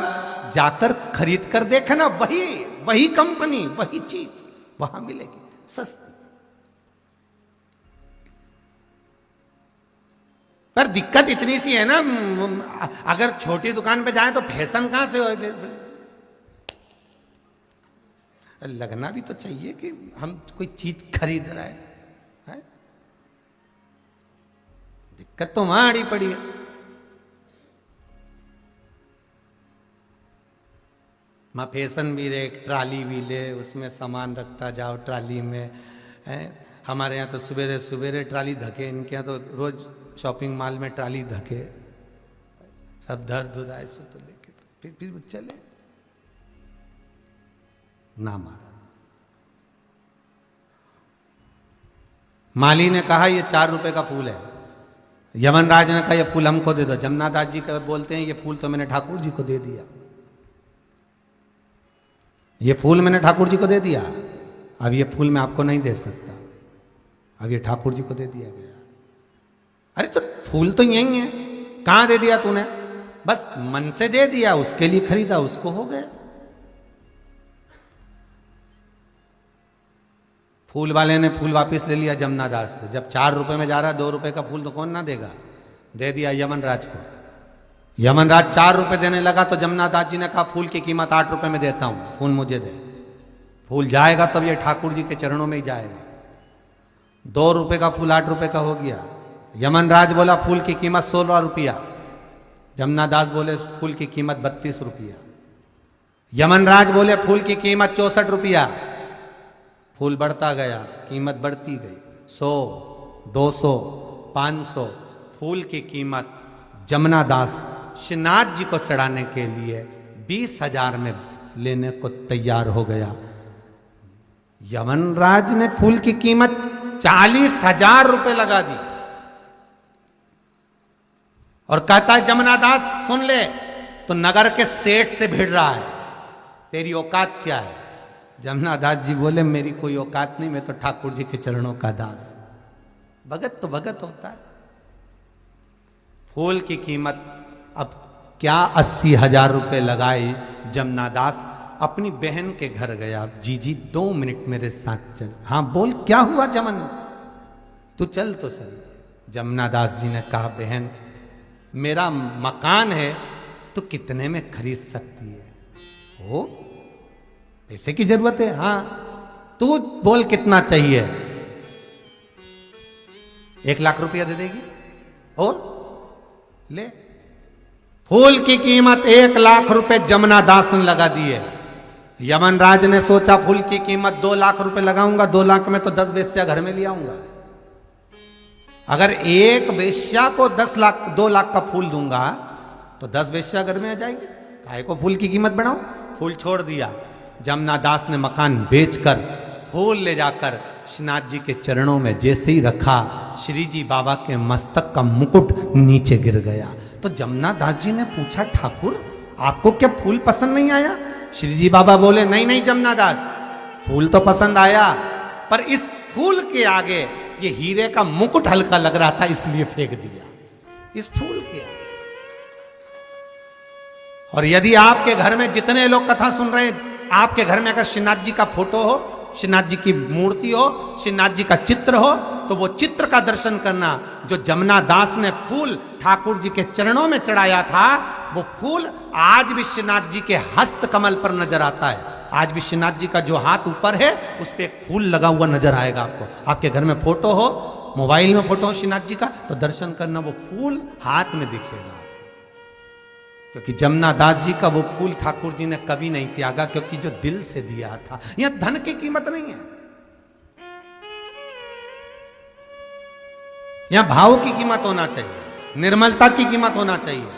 S1: जाकर खरीद कर देखना, वही कंपनी, वही चीज वहां मिलेगी सस्ती। पर दिक्कत इतनी सी है ना, अगर छोटी दुकान पे जाए तो फैशन कहां से हो? लगना भी तो चाहिए कि हम कोई चीज खरीद रहे हैं। दिक्कत तो वहां आड़ी पड़ी है। माँ फैशन भी ले, ट्राली भी ले, उसमें सामान रखता जाओ ट्राली में है। हमारे यहाँ तो सवेरे सवेरे ट्राली धके, इनके यहाँ तो रोज शॉपिंग मॉल में ट्राली धके, सब धर धुराए सो तो लेके तो फिर चले ना। महाराज माली ने कहा ये 4 रुपए का फूल है। यमनराज ने कहा ये फूल हमको दे दो। जमनादास जी बोलते हैं ये फूल तो मैंने ठाकुर जी को दे दिया। ये फूल मैंने ठाकुर जी को दे दिया, अब ये फूल मैं आपको नहीं दे सकता, अब ये ठाकुर जी को दे दिया गया। अरे तो फूल तो यही है, कहां दे दिया तूने? बस मन से दे दिया, उसके लिए खरीदा, उसको हो गया। फूल वाले ने फूल वापस ले लिया जमुना दास से। जब 4 रुपए में जा रहा, 2 रुपए का फूल तो कौन ना देगा, दे दिया यमनराज को। यमनराज 4 रुपए देने लगा तो जमुना दास जी ने कहा फूल की कीमत 8 रुपए में देता हूं, फूल मुझे दे। फूल जाएगा तब ये ठाकुर जी के चरणों में ही जाएगा। 2 रुपए का फूल 8 रुपए का हो गया। यमनराज बोला फूल की कीमत 16 रुपया, जमुना दास बोले फूल की कीमत 32 रुपया। यमनराज बोले फूल की कीमत 64 रुपया। फूल बढ़ता गया, कीमत बढ़ती गई, 100, 200, 500। फूल की कीमत जमुना दास श्रीनाथ जी को चढ़ाने के लिए 20,000 में लेने को तैयार हो गया। यमनराज ने फूल की कीमत 40,000 रुपए लगा दी और कहता है जमुना दास सुन ले, तो नगर के सेठ से भिड़ रहा है, तेरी औकात क्या है? जमुना दास जी बोले मेरी कोई औकात नहीं, मैं तो ठाकुर जी के चरणों का दास। भगत तो भगत होता है। फूल की कीमत अब क्या 80,000 रुपए लगाए। जमुना दास अपनी बहन के घर गया। जी 2 मिनट मेरे साथ चल। हाँ बोल, क्या हुआ जमन, तू चल तो सही। जमुना दास जी ने कहा बहन मेरा मकान है, तो कितने में खरीद सकती है? हो पैसे की जरूरत है? हाँ तू बोल कितना चाहिए? 1 लाख रुपया दे देगी? और ले। फूल की कीमत 1 लाख रुपए जमुना दास ने लगा दी है। यमनराज ने सोचा फूल की कीमत 2 लाख रुपए लगाऊंगा, 2 लाख में तो 10 वेश्या घर में ले आऊंगा। अगर एक वेश्या को 2 लाख का फूल दूंगा तो 10 वेश्या घर में आ जाएगी। काहे को फूल की कीमत बढ़ाऊं? फूल छोड़ दिया। जमुना दास ने मकान बेचकर फूल ले जाकर श्रीनाथ जी के चरणों में जैसे ही रखा, श्री जी बाबा के मस्तक का मुकुट नीचे गिर गया। तो जमुना दास जी ने पूछा ठाकुर आपको क्या फूल पसंद नहीं आया? श्री जी बाबा बोले नहीं नहीं जमुना दास, फूल तो पसंद आया, पर इस फूल के आगे ये हीरे का मुकुट हल्का लग रहा था, इसलिए फेंक दिया इस फूल के आगे। और यदि आपके घर में जितने लोग कथा सुन रहे हैं, आपके घर में अगर श्रीनाथ जी का फोटो हो, श्रीनाथ जी की मूर्ति हो, श्रीनाथ जी का चित्र हो, तो वो चित्र का दर्शन करना। जो जमुना दास ने फूल ठाकुर जी के चरणों में चढ़ाया था, वो फूल आज भी श्रीनाथ जी के हस्त कमल पर नजर आता है। आज भी श्रीनाथ जी का जो हाथ ऊपर है उस पर एक फूल लगा हुआ नजर आएगा आपको। आपके घर में फोटो हो, मोबाइल में फोटो हो श्रीनाथ जी का, तो दर्शन करना, वो फूल हाथ में दिखेगा। क्योंकि जमुना दास जी का वो फूल ठाकुर जी ने कभी नहीं त्यागा, क्योंकि जो दिल से दिया था। यहां धन की कीमत नहीं है, यहां भाव की कीमत होना चाहिए, निर्मलता की कीमत होना चाहिए,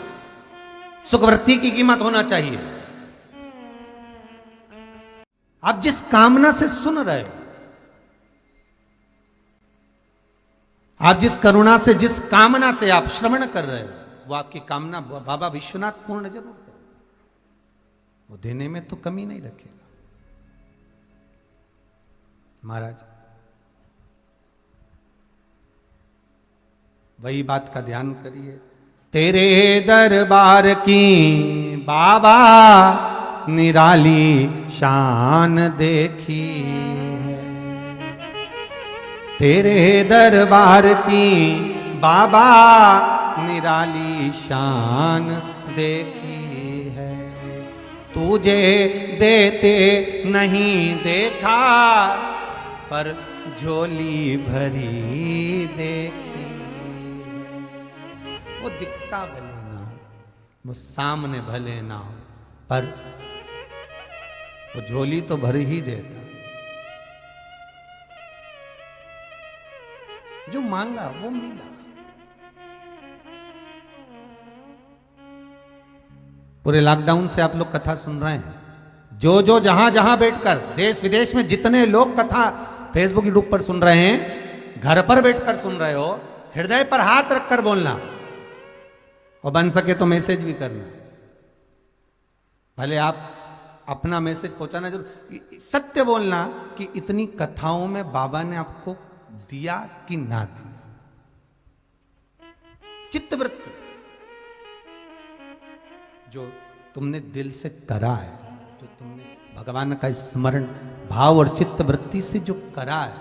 S1: सुखवृत्ति की कीमत होना चाहिए। आप जिस कामना से सुन रहे हो, आप जिस करुणा से, जिस कामना से आप श्रवण कर रहे हो, वो आपकी कामना बाबा विश्वनाथ पूर्ण जरूर करे। वो देने में तो कमी नहीं रखेगा। महाराज वही बात का ध्यान करिए। तेरे दरबार की बाबा निराली शान देखी है, तेरे दरबार की बाबा निराली शान देखी है। तुझे देते नहीं देखा, पर झोली भरी देखी। वो दिखता भले ना हो, वो सामने भले ना हो, पर वो झोली तो भर ही देता। जो मांगा वो मिला। पूरे लॉकडाउन से आप लोग कथा सुन रहे हैं। जो जो जहां जहां बैठकर, देश विदेश में जितने लोग कथा फेसबुक यूट्यूब पर सुन रहे हैं, घर पर बैठकर सुन रहे हो, हृदय पर हाथ रखकर बोलना, और बन सके तो मैसेज भी करना। भले आप अपना मैसेज पहुंचाना जरूर, सत्य बोलना कि इतनी कथाओं में बाबा ने आपको दिया कि ना दिया। चित्तवृत्ति जो तुमने दिल से करा है, जो तुमने भगवान का स्मरण भाव और चित्तवृत्ति से जो करा है,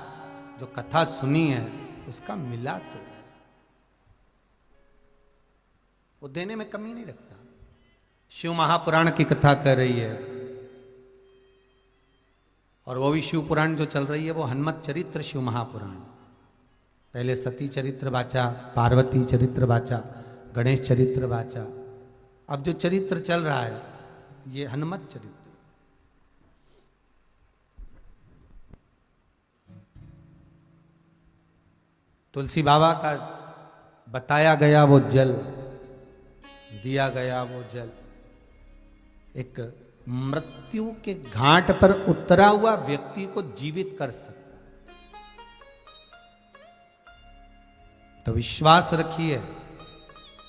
S1: जो कथा सुनी है, उसका मिला तो है, वो देने में कमी नहीं रखता। शिव महापुराण की कथा कर रही है, और वो भी शिव पुराण जो चल रही है वो हनुमत चरित्र शिव महापुराण। पहले सती चरित्र वाचा, पार्वती चरित्र वाचा, गणेश चरित्र वाचा, अब जो चरित्र चल रहा है ये हनुमत चरित्र। तुलसी बाबा का बताया गया वो जल, दिया गया वो जल, एक मृत्यु के घाट पर उतरा हुआ व्यक्ति को जीवित कर सकता है। तो विश्वास रखिए,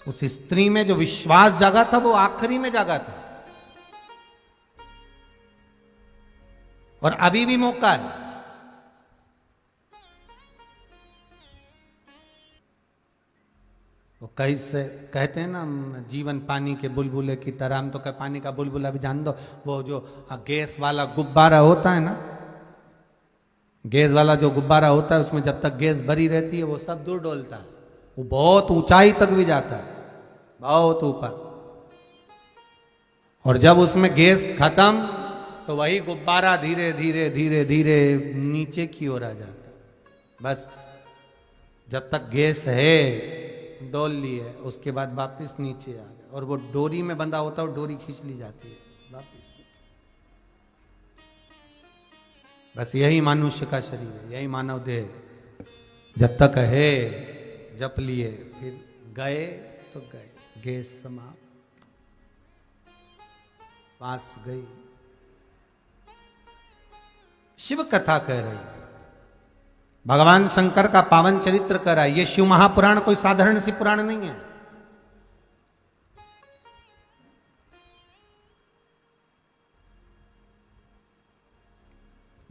S1: उस स्त्री में जो विश्वास जागा था वो आखिरी में जागा था, और अभी भी मौका है। वो कैसे कहते हैं ना, जीवन पानी के बुलबुले की तरह। हम तो कह पानी का बुलबुला भी जान दो, वो जो गैस वाला गुब्बारा होता है ना, गैस वाला जो गुब्बारा होता है उसमें जब तक गैस भरी रहती है वो सब दूर डोलता है, वो बहुत ऊंचाई तक भी जाता है, बहुत ऊपर। और जब उसमें गैस खत्म तो वही गुब्बारा धीरे धीरे धीरे धीरे नीचे की ओर आ जाता है। बस जब तक गैस है डोल ली है, उसके बाद वापस नीचे आ गया, और वो डोरी में बंधा होता है, वो डोरी खींच ली जाती है वापस नीचे। बस यही मनुष्य का शरीर है, यही मानव देह। जब तक है जप लिए, फिर गए तो गए, गैस समाप्त, पास गई। शिव कथा कह रही, भगवान शंकर का पावन चरित्र कर रहा है। ये शिव महापुराण कोई साधारण सी पुराण नहीं है।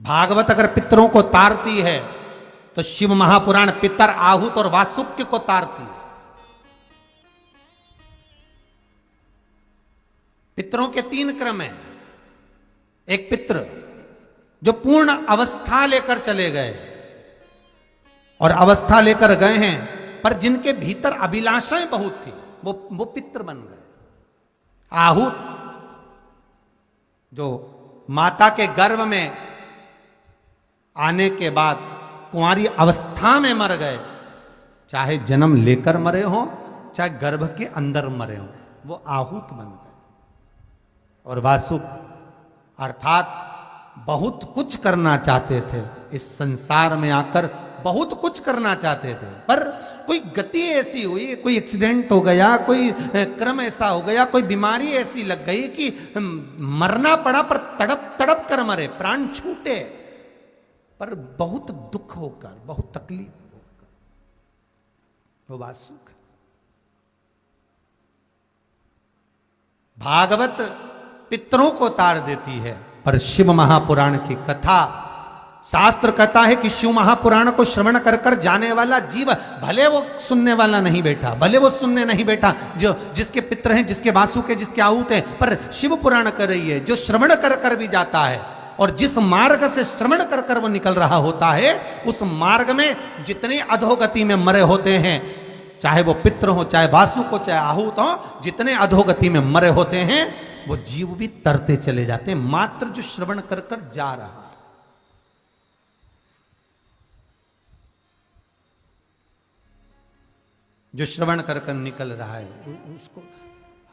S1: भागवत अगर पितरों को तारती है तो शिव महापुराण पितर, आहूत और वासुक्य को तारती है। पितरों के 3 क्रम हैं। एक पित्र जो पूर्ण अवस्था लेकर चले गए और अवस्था लेकर गए हैं, पर जिनके भीतर अभिलाषाएं बहुत थी, वो पितर बन गए। आहूत जो माता के गर्भ में आने के बाद कुंवारी अवस्था में मर गए, चाहे जन्म लेकर मरे हो चाहे गर्भ के अंदर मरे हो, वो आहूत बन गए। और वासुक अर्थात बहुत कुछ करना चाहते थे, इस संसार में आकर बहुत कुछ करना चाहते थे, पर कोई गति ऐसी हुई, कोई एक्सीडेंट हो गया, कोई क्रम ऐसा हो गया, कोई बीमारी ऐसी लग गई कि मरना पड़ा, पर तड़प तड़प कर मरे, प्राण छूटे, पर बहुत दुख होकर, बहुत तकलीफ होकर। वो वासुक है। भागवत पितरों को तार देती है, पर शिव महापुराण की कथा, शास्त्र कहता है कि शिव महापुराण को श्रवण कर कर जाने वाला जीव, भले वो सुनने वाला नहीं बैठा, भले वो सुनने नहीं बैठा, जो जिसके पितर हैं, जिसके वासुक है, जिसके आहूत हैं, पर शिव पुराण कर रही है, जो श्रवण कर कर भी जाता है, और जिस मार्ग से श्रवण कर कर वो निकल रहा होता है, उस मार्ग में जितने अधोगति में मरे होते हैं, चाहे वो पितर हो, चाहे वासुक हो, चाहे आहूत हो, जितने अधोगति में मरे होते हैं, वो जीव भी तरते चले जाते हैं, मात्र जो श्रवण कर कर जा रहा है। जो श्रवण कर कर निकल रहा है, उसको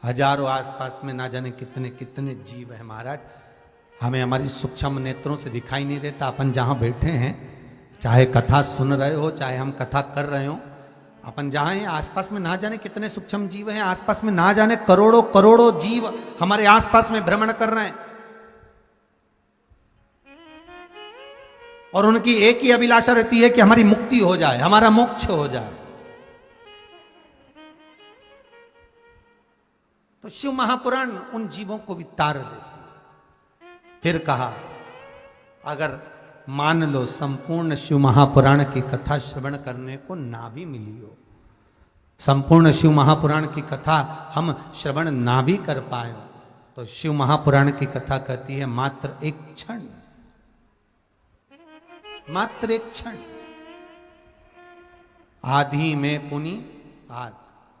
S1: हजारों आसपास में ना जाने कितने कितने जीव है महाराज, हमें हमारी सूक्ष्म नेत्रों से दिखाई नहीं देता। अपन जहाँ बैठे हैं, चाहे कथा सुन रहे हो, चाहे हम कथा कर रहे हो, अपन जहाँ हैं आसपास में ना जाने कितने सूक्ष्म जीव हैं, आसपास में ना जाने करोड़ों करोड़ों जीव हमारे आसपास में भ्रमण कर रहे हैं, और उनकी एक ही अभिलाषा रहती है कि हमारी मुक्ति हो जाए, हमारा मोक्ष हो जाए। तो शिव महापुराण उन जीवों को भी तार देती है। फिर कहा, अगर मान लो संपूर्ण शिव महापुराण की कथा श्रवण करने को ना भी मिली हो, संपूर्ण शिव महापुराण की कथा हम श्रवण ना भी कर पाए, तो शिव महापुराण की कथा कहती है मात्र एक क्षण, मात्र एक क्षण, आधी में पुनि आद,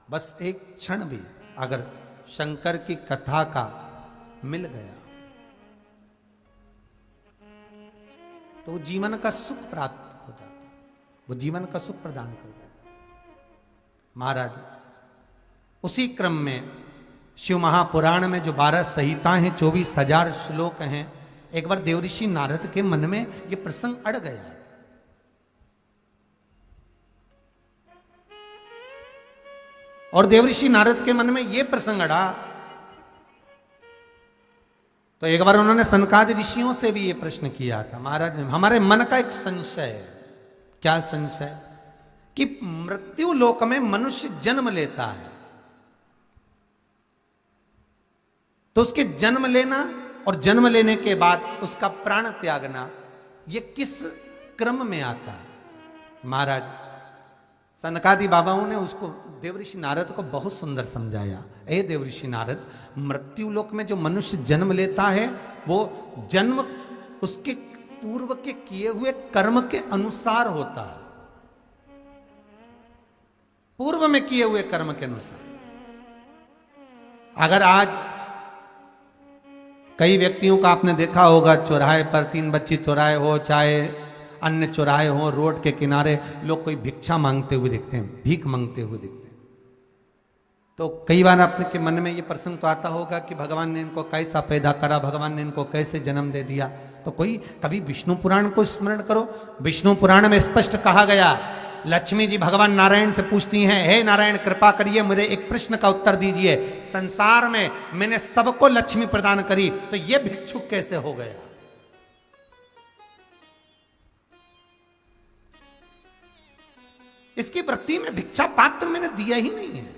S1: बस एक क्षण भी अगर शंकर की कथा का मिल गया तो वो जीवन का सुख प्राप्त हो जाता, वो जीवन का सुख प्रदान कर जाता। महाराज उसी क्रम में शिव महापुराण में जो 12 संहिता हैं, 24,000 श्लोक हैं, एक बार देवऋषि नारद के मन में ये प्रसंग अड़ गया। और देवऋषि नारद के मन में ये प्रसंग अड़ा तो एक बार उन्होंने सनकादि ऋषियों से भी ये प्रश्न किया था, महाराज हमारे मन का एक संशय है। क्या संशय? कि मृत्यु लोक में मनुष्य जन्म लेता है तो उसके जन्म लेना और जन्म लेने के बाद उसका प्राण त्यागना, ये किस क्रम में आता है? महाराज सनकादि बाबाओं ने उसको देवऋषि नारद को बहुत सुंदर समझाया। ए देवऋषि नारद, मृत्यु लोक में जो मनुष्य जन्म लेता है वो जन्म उसके पूर्व के किए हुए कर्म के अनुसार होता है, पूर्व में किए हुए कर्म के अनुसार। अगर आज कई व्यक्तियों का आपने देखा होगा, चौराहे पर 3 बच्ची चौराहे हो, चाहे अन्य चौराहे हो, रोड के किनारे लोग कोई भिक्षा मांगते हुए दिखते हैं, भीख मांगते हुए दिखते हैं। तो कई बार अपने के मन में ये प्रसंग तो आता होगा कि भगवान ने इनको कैसा पैदा करा, भगवान ने इनको कैसे जन्म दे दिया। तो कोई कभी विष्णु पुराण को स्मरण करो। विष्णु पुराण में स्पष्ट कहा गया, लक्ष्मी जी भगवान नारायण से पूछती हैं, हे नारायण कृपा करिए मुझे एक प्रश्न का उत्तर दीजिए, संसार में मैंने सबको लक्ष्मी प्रदान करी तो ये भिक्षुक कैसे हो गया? इसकी वृत्ति में भिक्षा पात्र मैंने दिया ही नहीं है।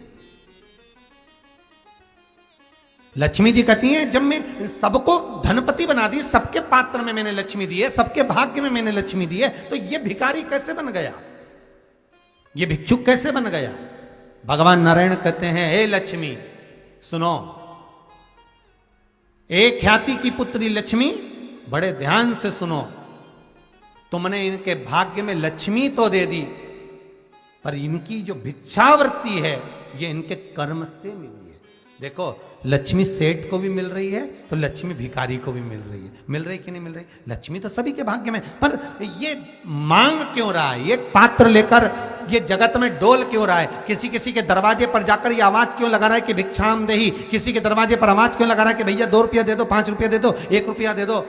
S1: लक्ष्मी जी कहती हैं, जब मैं सबको धनपति बना दी, सबके पात्र में मैंने लक्ष्मी दी है, सबके भाग्य में मैंने लक्ष्मी दी है, तो ये भिखारी कैसे बन गया, ये भिक्षुक कैसे बन गया? भगवान नारायण कहते हैं, हे लक्ष्मी सुनो, एक ख्याति की पुत्री लक्ष्मी, बड़े ध्यान से सुनो, तुमने इनके भाग्य में लक्ष्मी तो दे दी, पर इनकी जो भिक्षावृत्ति है ये इनके कर्म से मिली है। देखो, लक्ष्मी सेठ को भी मिल रही है तो लक्ष्मी भिखारी को भी मिल रही है। मिल रही कि नहीं मिल रही? लक्ष्मी तो सभी के भाग्य में, पर ये मांग क्यों रहा है? ये पात्र लेकर ये जगत में डोल क्यों रहा है? किसी किसी के दरवाजे पर जाकर ये आवाज क्यों लगा रहा है कि भिक्षाम देही? किसी के दरवाजे पर आवाज क्यों लगा रहा है कि भैया 2 रुपया दे दो, 5 रुपया दे दो, 1 रुपया दे दो?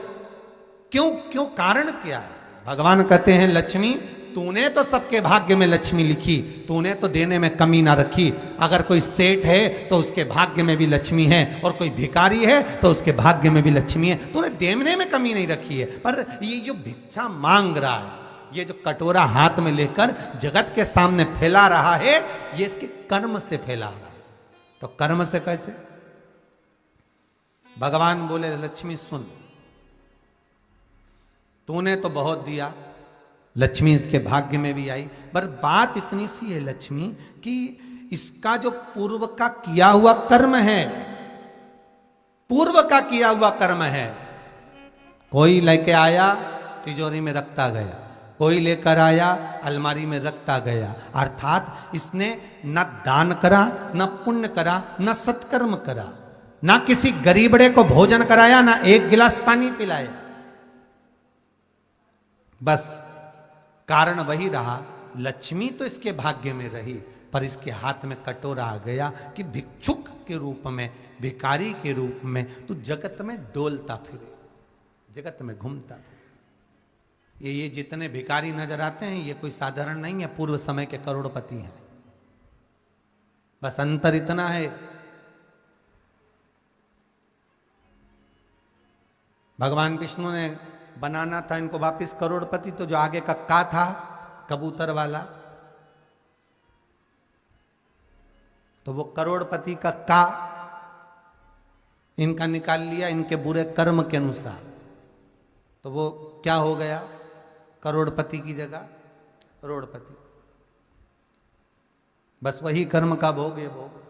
S1: क्यों क्यों? कारण क्या है? भगवान कहते हैं, लक्ष्मी तूने तो सबके भाग्य में लक्ष्मी लिखी, तूने तो देने में कमी ना रखी। अगर कोई सेठ है तो उसके भाग्य में भी लक्ष्मी है, और कोई भिखारी है तो उसके भाग्य में भी लक्ष्मी है। तूने देने में कमी नहीं रखी है। पर ये जो भिक्षा मांग रहा है, ये जो कटोरा हाथ में लेकर जगत के सामने फैला रहा है, ये इसके कर्म से फैला रहा है। तो कर्म से कैसे? भगवान बोले, लक्ष्मी सुन, तूने तो बहुत दिया, लक्ष्मी इसके भाग्य में भी आई, पर बात इतनी सी है लक्ष्मी कि इसका जो पूर्व का किया हुआ कर्म है, पूर्व का किया हुआ कर्म है, कोई लेके आया तिजोरी में रखता गया, कोई लेकर आया अलमारी में रखता गया। अर्थात इसने न दान करा, न पुण्य करा, न सत्कर्म करा, ना किसी गरीबड़े को भोजन कराया, ना 1 गिलास पानी पिलाया। बस कारण वही रहा, लक्ष्मी तो इसके भाग्य में रही, पर इसके हाथ में कटोरा आ गया कि भिक्षुक के रूप में, भिखारी के रूप में तू जगत में डोलता फिरे, जगत में घूमता फिरे। ये जितने भिखारी नजर आते हैं, ये कोई साधारण नहीं है, पूर्व समय के करोड़पति हैं। बस अंतर इतना है, भगवान विष्णु ने बनाना था इनको वापिस करोड़पति, तो जो आगे का था कबूतर वाला, तो वो करोड़पति का इनका निकाल लिया इनके बुरे कर्म के अनुसार। तो वो क्या हो गया? करोड़पति की जगह रोड़पति। बस वही कर्म का भोग है भोग।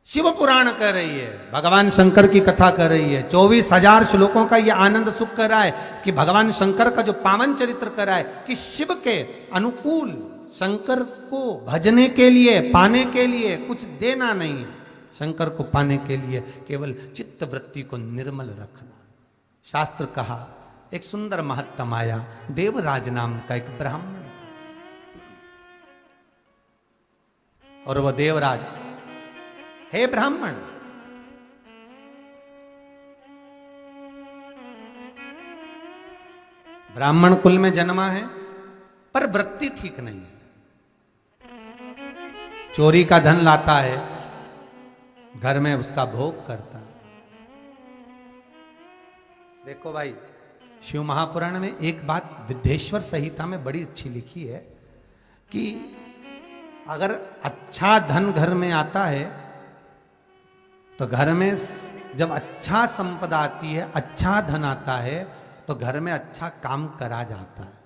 S1: शिव पुराण कर रही है, भगवान शंकर की कथा कर रही है, 24,000 श्लोकों का ये आनंद सुख कर रहा है कि भगवान शंकर का जो पावन चरित्र कर रहा है कि शिव के अनुकूल, शंकर को भजने के लिए, पाने के लिए कुछ देना नहीं है, शंकर को पाने के लिए केवल चित्त वृत्ति को निर्मल रखना। शास्त्र कहा एक सुंदर महत्तम आया, देवराज नाम का एक ब्राह्मण था, और वह देवराज, हे ब्राह्मण, ब्राह्मण कुल में जन्मा है पर वृत्ति ठीक नहीं है, चोरी का धन लाता है, घर में उसका भोग करता है। देखो भाई, शिव महापुराण में एक बात विद्येश्वर संहिता में बड़ी अच्छी लिखी है कि अगर अच्छा धन घर में आता है तो घर में जब अच्छा संपदा आती है, अच्छा धन आता है तो घर में अच्छा काम करा जाता है।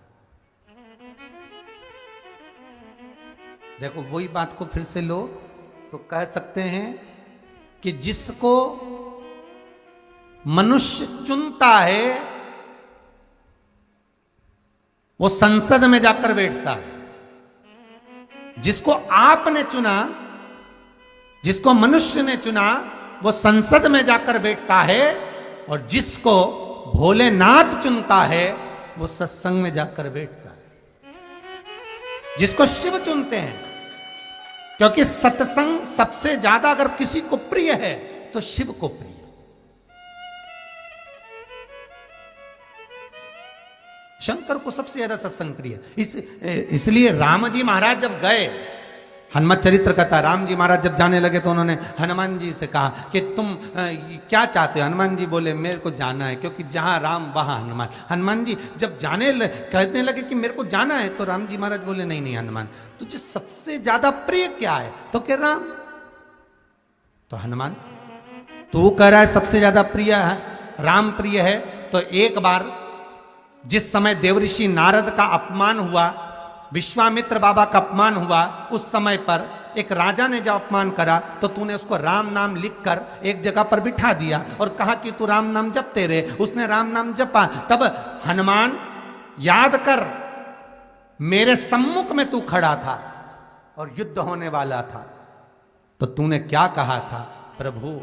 S1: देखो वही बात को फिर से लो तो कह सकते हैं कि जिसको मनुष्य चुनता है वो संसद में जाकर बैठता है, जिसको आपने चुना, जिसको मनुष्य ने चुना वो संसद में जाकर बैठता है, और जिसको भोलेनाथ चुनता है वो सत्संग में जाकर बैठता है। जिसको शिव चुनते हैं, क्योंकि सत्संग सबसे ज्यादा अगर किसी को प्रिय है तो शिव को प्रिय। शंकर को सबसे ज्यादा सत्संग प्रिय। इसलिए राम जी महाराज जब गए, हनुमत चरित्र कथा, राम जी महाराज जब जाने लगे तो उन्होंने हनुमान जी से कहा कि तुम क्या चाहते हो? हनुमान जी बोले मेरे को जाना है, क्योंकि जहां राम वहां हनुमान। हनुमान जी जब कहने लगे कि मेरे को जाना है, तो राम जी महाराज बोले नहीं नहीं हनुमान, तुझे सबसे ज्यादा प्रिय क्या है? तो क्या राम? तो हनुमान तू कह रहा है सबसे ज्यादा प्रिय है राम प्रिय है, तो एक बार जिस समय देवऋषि नारद का अपमान हुआ, विश्वामित्र बाबा का अपमान हुआ, उस समय पर एक राजा ने जब अपमान करा तो तूने उसको राम नाम लिखकर एक जगह पर बिठा दिया और कहा कि तू राम नाम जपते रहे। उसने राम नाम जपा। तब हनुमान याद कर, मेरे सम्मुख में तू खड़ा था और युद्ध होने वाला था, तो तूने क्या कहा था? प्रभु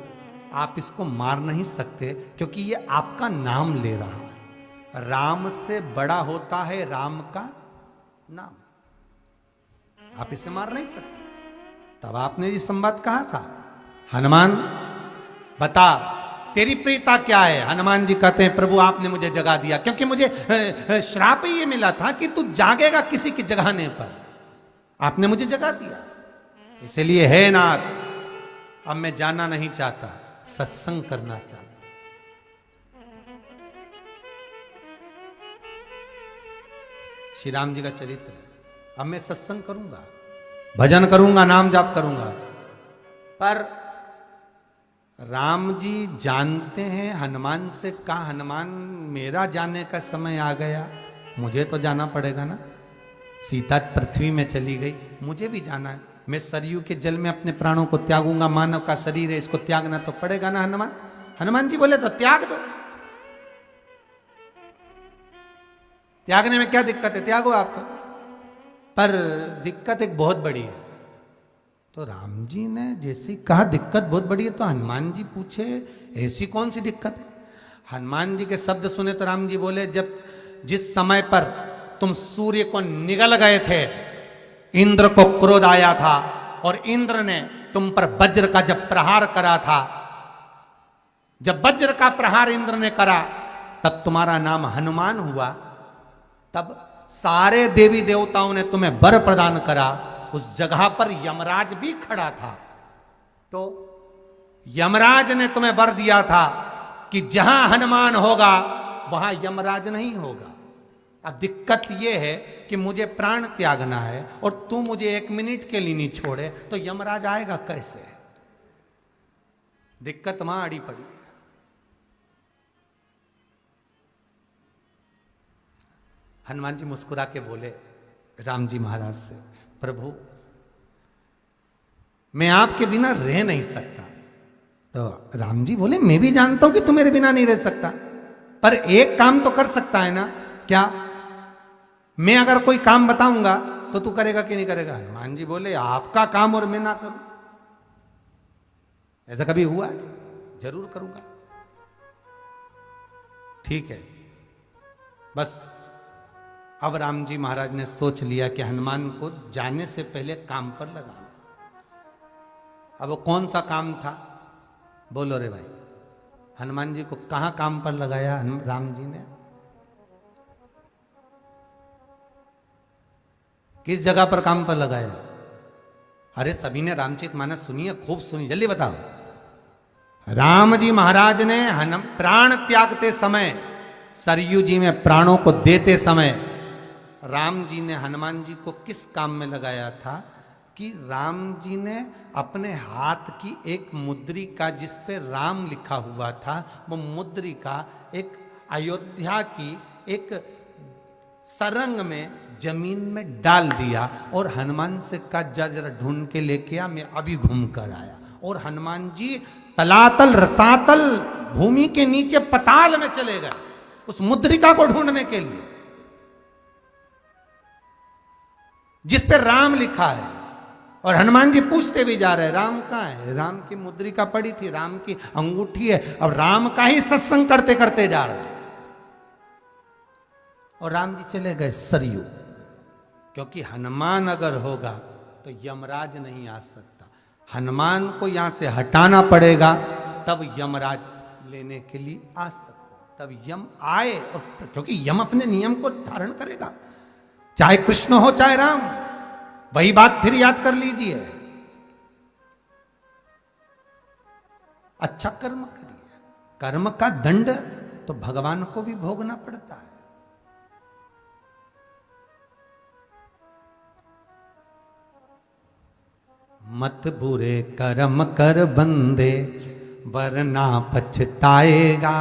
S1: आप इसको मार नहीं सकते क्योंकि ये आपका नाम ले रहा है। राम से बड़ा होता है राम का नाम, आप इसे मार नहीं सकते। तब आपने ये संवाद कहा था, हनुमान बता तेरी प्रियता क्या है? हनुमान जी कहते हैं प्रभु आपने मुझे जगा दिया, क्योंकि मुझे श्राप ये मिला था कि तू जागेगा किसी की जगाने पर, आपने मुझे जगा दिया। इसलिए हे नाथ, अब मैं जाना नहीं चाहता, सत्संग करना चाहता। श्री राम जी का चरित्र है। अब मैं सत्संग करूंगा, भजन करूंगा, नाम जाप करूंगा, पर राम जी जानते हैं हनुमान से कहा, हनुमान मेरा जाने का समय आ गया, मुझे तो जाना पड़ेगा ना। सीता पृथ्वी में चली गई, मुझे भी जाना है। मैं सरयू के जल में अपने प्राणों को त्यागूंगा, मानव का शरीर है, इसको त्यागना तो पड़ेगा ना हनुमान। हनुमान जी बोले तो त्याग दो, त्यागने में क्या दिक्कत है, त्यागो आप तो। पर दिक्कत एक बहुत बड़ी है। तो राम जी ने जैसे कहा दिक्कत बहुत बड़ी है, तो हनुमान जी पूछे ऐसी कौन सी दिक्कत है? हनुमान जी के शब्द सुने तो राम जी बोले, जब जिस समय पर तुम सूर्य को निगल गए थे, इंद्र को क्रोध आया था और इंद्र ने तुम पर वज्र का जब प्रहार करा था, जब वज्र का प्रहार इंद्र ने करा तब तुम्हारा नाम हनुमान हुआ। तब सारे देवी देवताओं ने तुम्हें वर प्रदान करा। उस जगह पर यमराज भी खड़ा था, तो यमराज ने तुम्हें वर दिया था कि जहां हनुमान होगा वहां यमराज नहीं होगा। अब दिक्कत यह है कि मुझे प्राण त्यागना है और तू मुझे 1 मिनट के लिए नहीं छोड़े, तो यमराज आएगा कैसे? दिक्कत वहां अड़ी पड़ी है। हनुमान जी मुस्कुरा के बोले राम जी महाराज से, प्रभु मैं आपके बिना रह नहीं सकता। तो राम जी बोले, मैं भी जानता हूं कि तू मेरे बिना नहीं रह सकता, पर एक काम तो कर सकता है ना। क्या? मैं अगर कोई काम बताऊंगा तो तू करेगा कि नहीं करेगा? हनुमान जी बोले, आपका काम और मैं ना करूं, ऐसा कभी हुआ है? जरूर करूंगा। ठीक है। बस अब राम जी महाराज ने सोच लिया कि हनुमान को जाने से पहले काम पर लगाना। अब वो कौन सा काम था? बोलो रे भाई। हनुमान जी को कहां काम पर लगाया राम जी ने? किस जगह पर काम पर लगाया? अरे सभी ने रामचरितमानस सुनी है, खूब सुनी, जल्दी बताओ। राम जी महाराज ने प्राण त्यागते समय, सरयू जी में प्राणों को देते समय, राम जी ने हनुमान जी को किस काम में लगाया था? कि राम जी ने अपने हाथ की एक मुद्रिका जिस पे राम लिखा हुआ था, वो मुद्रिका एक अयोध्या की एक सरंग में जमीन में डाल दिया और हनुमान से कहा जा जरा ढूंढ के लेके आ, मैं अभी घूम कर आया। और हनुमान जी तलातल रसातल भूमि के नीचे पताल में चले गए उस मुद्रिका को ढूंढने के लिए जिस पे राम लिखा है। और हनुमान जी पूछते भी जा रहे, राम कहाँ है? राम की मुद्रिका पड़ी थी, राम की अंगूठी है। अब राम का ही सत्संग करते करते जा रहे और राम जी चले गए सरयू, क्योंकि हनुमान अगर होगा तो यमराज नहीं आ सकता। हनुमान को यहां से हटाना पड़ेगा, तब यमराज लेने के लिए आ सकता, तब यम आए। और क्योंकि यम अपने नियम को धारण करेगा, चाहे कृष्ण हो चाहे राम। वही बात फिर याद कर लीजिए, अच्छा कर्म करिए, कर्म का दंड तो भगवान को भी भोगना पड़ता है। मत बुरे कर्म कर बंदे वरना पछताएगा,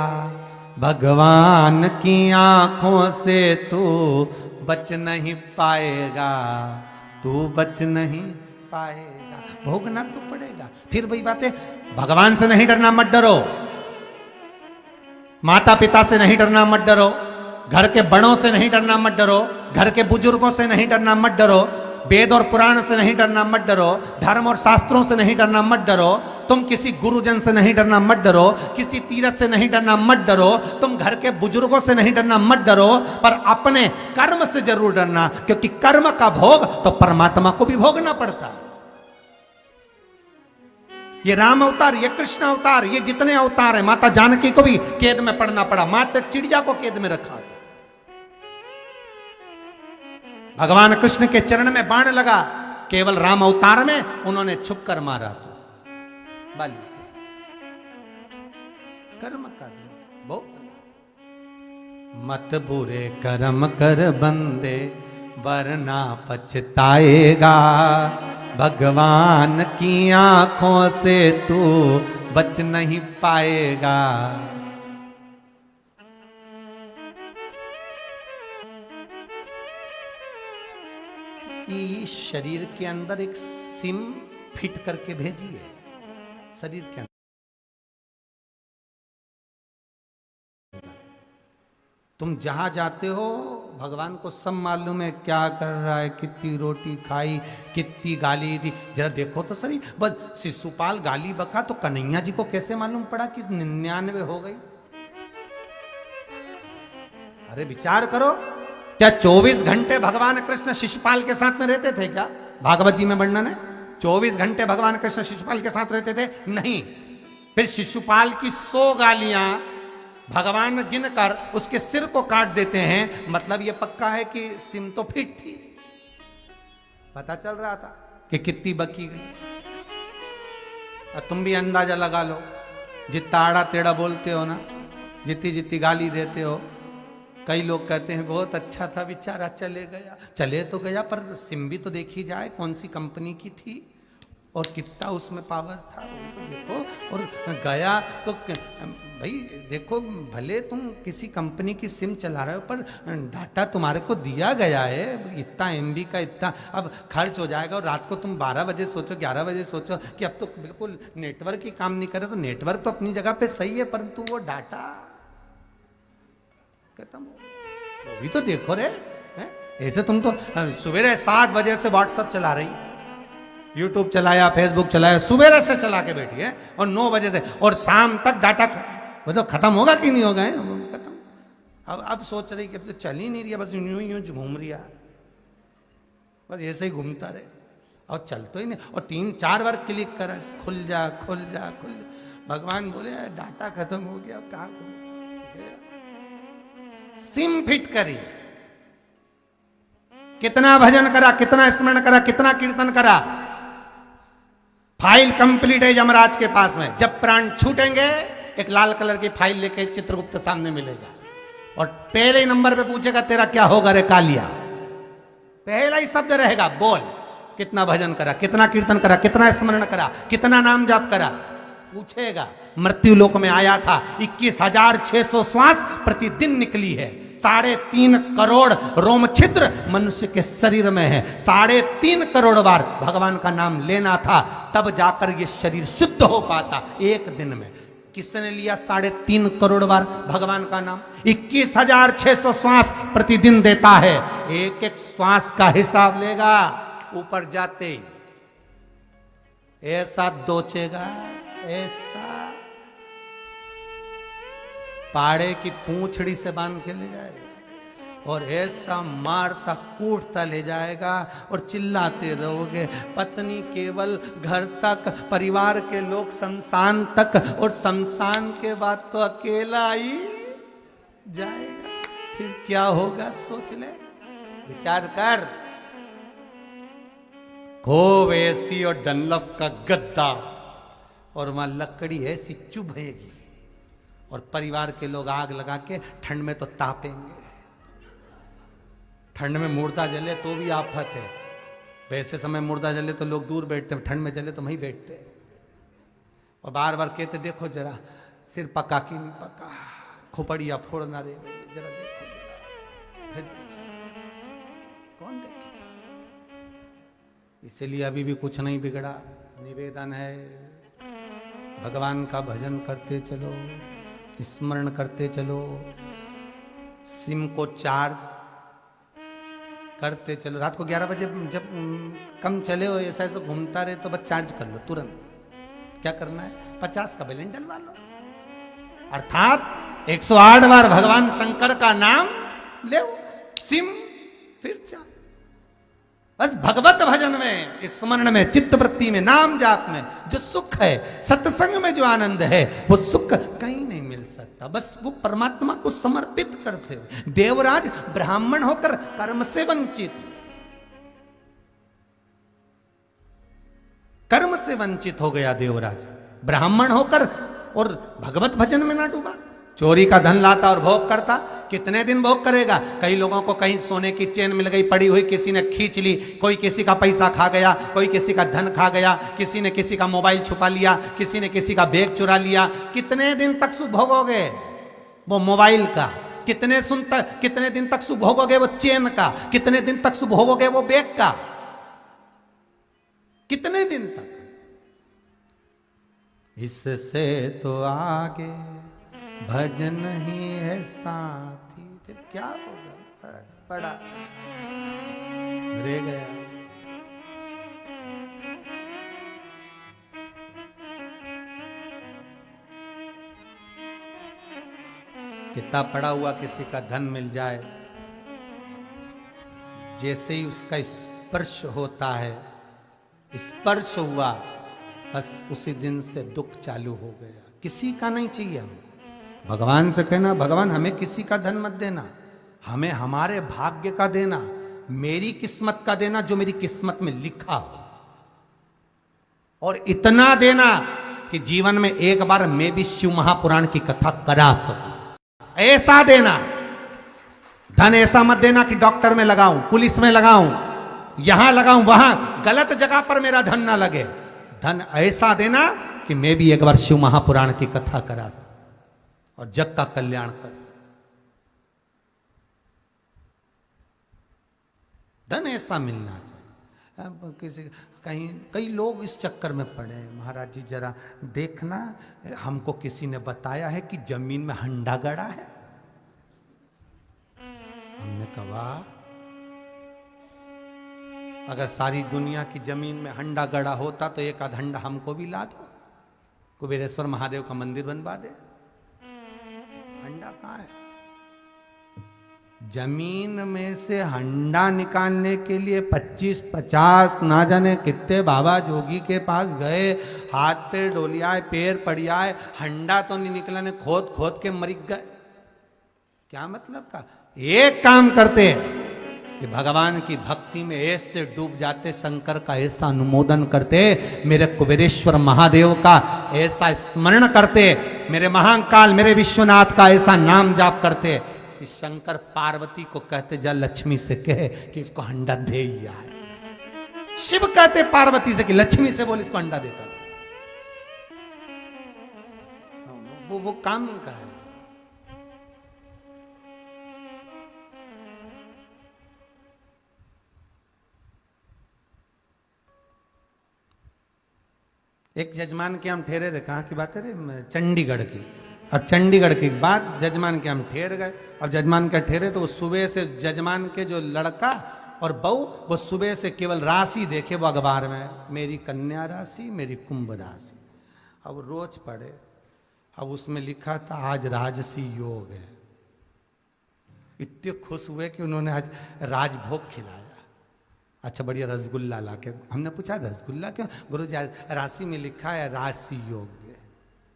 S1: भगवान की आंखों से तू बच नहीं पाएगा, तू बच नहीं पाएगा, भोगना तो पड़ेगा। फिर वही बात है, भगवान से नहीं डरना, मत डरो। माता पिता से नहीं डरना, मत डरो। घर के बड़ों से नहीं डरना, मत डरो। घर के बुजुर्गों से नहीं डरना, मत डरो। वेद और पुराण से नहीं डरना, मत डरो। धर्म और शास्त्रों से नहीं डरना, मत डरो। तुम किसी गुरुजन से नहीं डरना, मत डरो। किसी तीरथ से नहीं डरना, मत डरो। तुम घर के बुजुर्गों से नहीं डरना, मत डरो। पर अपने कर्म से जरूर डरना, क्योंकि कर्म का भोग तो परमात्मा को भी भोगना पड़ता है। ये राम अवतार, ये कृष्ण अवतार, ये जितने अवतार हैं, माता जानकी को भी कैद में पड़ना पड़ा, माता चिड़िया को कैद में रखा। भगवान कृष्ण के चरण में बाण लगा, केवल राम अवतार में उन्होंने छुप कर मारा। तो बाली कर्म का बहुत। मत बुरे कर्म कर बंदे वरना पछताएगा, भगवान की आंखों से तू बच नहीं पाएगा। इस शरीर के अंदर एक सिम फिट करके भेजिए, शरीर के अंदर। तुम जहां जाते हो भगवान को सब मालूम है क्या कर रहा है, कितनी रोटी खाई, कितनी गाली दी। जरा देखो तो सही, बस शिशुपाल गाली बका तो कन्हैया जी को कैसे मालूम पड़ा कि 99 हो गई? अरे विचार करो, क्या 24 घंटे भगवान कृष्ण शिशुपाल के साथ में रहते थे क्या? भागवत जी में वर्णन है 24 घंटे भगवान कृष्ण शिशुपाल के साथ रहते थे? नहीं। फिर शिशुपाल की 100 गालियां भगवान गिनकर उसके सिर को काट देते हैं। मतलब ये पक्का है कि सिम तो फिट थी, पता चल रहा था कि कितनी बकी गई। और तुम भी अंदाजा लगा लो, जितना आड़ा टेढ़ा बोलते हो ना, जितनी जितनी गाली देते हो। कई लोग कहते हैं बहुत अच्छा था बेचारा, चले गया। चले तो गया, पर सिम भी तो देखी जाए कौन सी कंपनी की थी और कितना उसमें पावर था, वो तो देखो। और गया तो भाई देखो, भले तुम किसी कंपनी की सिम चला रहे हो, पर डाटा तुम्हारे को दिया गया है, इतना एमबी का इतना अब खर्च हो जाएगा। और रात को तुम 12 बजे सोचो, 11 बजे सोचो कि अब तो बिल्कुल नेटवर्क ही काम नहीं करे, तो नेटवर्क तो अपनी जगह पे सही है, परंतु वो डाटा खत्म हो। वो भी तो देखो रे, ऐसे तुम तो सवेरे 7 बजे से व्हाट्सएप चला रही, यूट्यूब चलाया, फेसबुक चलाया, सवेरे से चला के बैठी है, और 9 बजे से, और शाम तक डाटा मतलब खत्म होगा कि नहीं होगा? खत्म। अब सोच रही कि अब तो चल ही नहीं रही है, बस यूं यूं घूम रही है, बस ऐसे ही घूमता रहे, और चल तो ही नहीं। और 3-4 बार क्लिक करा, खुल जा खुल जा खुल जा। भगवान बोले डाटा खत्म हो गया, अब कहाँ गया? सिम फिट करी, कितना भजन करा, कितना स्मरण करा, कितना कीर्तन करा, फाइल कंप्लीट है यमराज के पास में। जब प्राण छूटेंगे, एक लाल कलर की फाइल लेके चित्रगुप्त सामने मिलेगा, और पहले नंबर पे पूछेगा तेरा क्या होगा रे कालिया। पहला ही शब्द रहेगा, बोल कितना भजन करा, कितना कीर्तन करा, कितना स्मरण करा, कितना नाम जाप करा, पूछेगा। मृत्यु लोक में आया था, 21,600 श्वास प्रतिदिन निकली है, 3.5 करोड़ रोम छिद्र मनुष्य के शरीर में है, 3.5 करोड़ बार भगवान का नाम लेना था, तब जाकर ये शरीर शुद्ध हो पाता एक दिन में। किसने लिया 3.5 करोड़ बार भगवान का नाम? 21,600 श्वास प्रतिदिन देता है, एक एक श्वास का हिसाब लेगा, ऊपर जाते ऐसा दोचेगा, ऐसा पाड़े की पूंछड़ी से बांध के ले जाएगा, और ऐसा मारता कूटता ले जाएगा, और चिल्लाते रहोगे। पत्नी केवल घर तक, परिवार के लोग शमशान तक, और शमशान के बाद तो अकेला ही जाएगा। फिर क्या होगा सोच ले, विचार कर। खूब एसी और डनलप का गद्दा, और वहां लकड़ी ऐसी चुभेगी, और परिवार के लोग आग लगा के ठंड में तो तापेंगे। ठंड में मुर्दा जले तो भी आफत है, वैसे समय मुर्दा जले तो लोग दूर बैठते हैं, ठंड में जले तो वहीं बैठते हैं, और बार बार कहते देखो जरा सिर पका कि नहीं पका, खोपड़िया फोड़ना रह गई, जरा देखो जरा। फिर कौन देखे? इसलिए अभी भी कुछ नहीं बिगड़ा। निवेदन है, भगवान का भजन करते चलो, स्मरण करते चलो, सिम को चार्ज करते चलो। रात को 11 बजे जब कम चले हो, ऐसा ऐसा घूमता रहे, तो बस चार्ज कर लो तुरंत। क्या करना है? 50 का बैलेंस डलवा लो, अर्थात 108 बार भगवान शंकर का नाम ले, सिम फिर चार्ज। बस भगवत भजन में, स्मरण में, चित्तवृत्ति में, नाम जाप में जो सुख है, सत्संग में जो आनंद है, वो सुख कहीं नहीं मिल सकता। बस वो परमात्मा को समर्पित करते हुए। देवराज ब्राह्मण होकर कर्म से वंचित, कर्म से वंचित हो गया देवराज, ब्राह्मण होकर, और भगवत भजन में ना डूबा। चोरी का धन लाता और भोग करता, कितने दिन भोग करेगा? कई लोगों को कहीं सोने की चेन मिल गई पड़ी हुई, किसी ने खींच ली, कोई किसी का पैसा खा गया, कोई किसी का धन खा गया, किसी ने किसी का मोबाइल छुपा लिया, किसी ने किसी का बैग चुरा लिया। कितने दिन तक सुख भोगोगे वो मोबाइल का? कितने दिन तक सुख भोगोगे वो चेन का? कितने दिन तक सुख भोगोगे वो बैग का? कितने दिन तक? इससे तो आगे भजन ही है साथी। फिर क्या होगा? बस पड़ा रह गया। कितना पड़ा हुआ किसी का धन मिल जाए, जैसे ही उसका स्पर्श होता है, स्पर्श हुआ, बस उसी दिन से दुख चालू हो गया। किसी का नहीं चाहिए हमको। भगवान से कहना, भगवान हमें किसी का धन मत देना, हमें हमारे भाग्य का देना, मेरी किस्मत का देना, जो मेरी किस्मत में लिखा हो, और इतना देना कि जीवन में एक बार मैं भी शिव महापुराण की कथा करा सकूं। ऐसा देना। धन ऐसा मत देना कि डॉक्टर में लगाऊं, पुलिस में लगाऊं, यहां लगाऊं, वहां गलत जगह पर मेरा धन ना लगे। धन ऐसा देना कि मैं भी एक बार शिव महापुराण की कथा करा सकूं। और जग का कल्याण कर सके। धन ऐसा मिलना चाहिए। अब किसी कहीं कई लोग इस चक्कर में पड़े हैं, महाराज जी जरा देखना, हमको किसी ने बताया है कि जमीन में हंडा गड़ा है। हमने कहा अगर सारी दुनिया की जमीन में हंडा गड़ा होता तो एक आध हंडा हमको भी ला दो, कुबेरेश्वर महादेव का मंदिर बनवा दे। हंडा कहाँ है? जमीन में से हंडा निकालने के लिए 25-50 ना जाने कितने बाबा जोगी के पास गए, हाथ पे डोलियाए, पैर पड़ियाए, हंडा तो नहीं निकला, ने खोद खोद के मर गए। क्या मतलब का? एक काम करते कि भगवान की भक्ति में ऐसे डूब जाते, शंकर का ऐसा अनुमोदन करते, मेरे कुबेरेश्वर महादेव का ऐसा स्मरण करते, मेरे महाकाल मेरे विश्वनाथ का ऐसा नाम जाप करते कि शंकर पार्वती को कहते जा लक्ष्मी से कहे कि इसको हंडा दे ही आए। शिव कहते पार्वती से कि लक्ष्मी से बोल इसको हंडा देता। वो काम का है। एक जजमान के हम ठहरे थे, कहाँ की बात है रे? चंडीगढ़ की। अब चंडीगढ़ की बात, जजमान के हम ठहर गए। अब जजमान के ठहरे तो वो सुबह से जजमान के जो लड़का और बहू वो सुबह से केवल राशि देखे वो अखबार में, मेरी कन्या राशि, मेरी कुंभ राशि। अब रोज पढ़े, अब उसमें लिखा था आज राजसी योग है। इतने खुश हुए कि उन्होंने आज राजभोग खिलाया। अच्छा बढ़िया रसगुल्ला ला के, हमने पूछा रसगुल्ला क्यों? गुरु जी राशि में लिखा है राशि योग,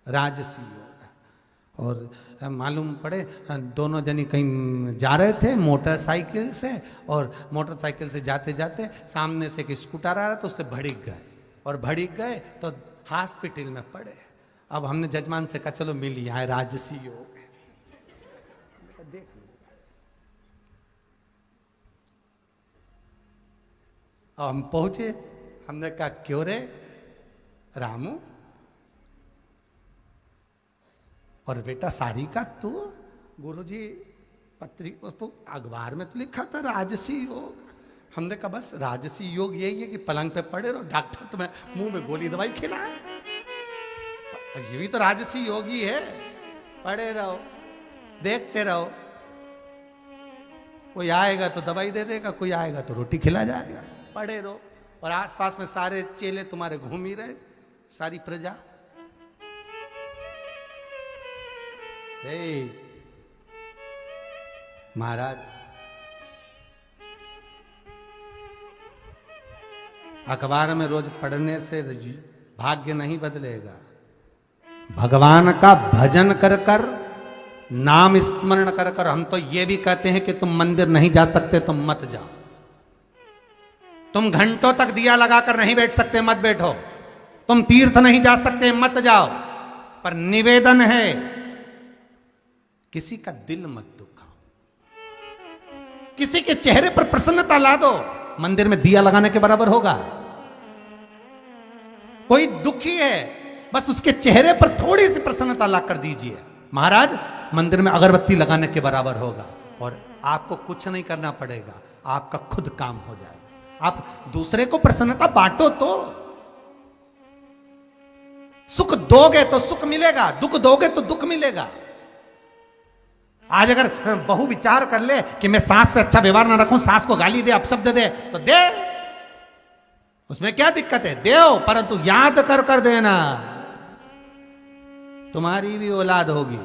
S1: राजसी योग। और मालूम पड़े दोनों जनी कहीं जा रहे थे मोटरसाइकिल से, और मोटरसाइकिल से जाते जाते सामने से एक स्कूटर आ रहा तो उससे भड़क गए, और भड़क गए तो हॉस्पिटल में पड़े। अब हमने जजमान से कहा चलो मिल यहाँ राजसी योग है, देख लो। अब हम पहुंचे, हमने कहा क्यों रे रामू? और बेटा सारी का तू? गुरुजी पत्रिका तो अखबार में तो लिखा था राजसी योग। हमने कहा बस राजसी योग यही है कि पलंग पे पड़े रहो, डॉक्टर तुम्हें मुंह में गोली दवाई खिलाए। ये भी तो राजसी योग ही है, पड़े रहो देखते रहो, कोई आएगा तो दवाई दे देगा, कोई आएगा तो रोटी खिला जाएगा, पड़े रहो। और आसपास में सारे चेले तुम्हारे घूम ही रहे, सारी प्रजा। महाराज अखबार में रोज पढ़ने से भाग्य नहीं बदलेगा। भगवान का भजन कर कर, नाम स्मरण कर कर। हम तो ये भी कहते हैं कि तुम मंदिर नहीं जा सकते तो मत जाओ, तुम घंटों तक दिया लगाकर नहीं बैठ सकते मत बैठो, तुम तीर्थ नहीं जा सकते मत जाओ। पर निवेदन है किसी का दिल मत दुखाओ, किसी के चेहरे पर प्रसन्नता ला दो, मंदिर में दिया लगाने के बराबर होगा। कोई दुखी है बस उसके चेहरे पर थोड़ी सी प्रसन्नता ला कर दीजिए, महाराज मंदिर में अगरबत्ती लगाने के बराबर होगा। और आपको कुछ नहीं करना पड़ेगा, आपका खुद काम हो जाएगा। आप दूसरे को प्रसन्नता बांटो तो सुख दोगे तो सुख मिलेगा, दुख दोगे तो दुख मिलेगा। आज अगर बहू विचार कर ले कि मैं सास से अच्छा व्यवहार ना रखूं, सास को गाली दे, अपशब्द दे, तो दे, उसमें क्या दिक्कत है? दे, परंतु याद कर कर देना, तुम्हारी भी औलाद होगी।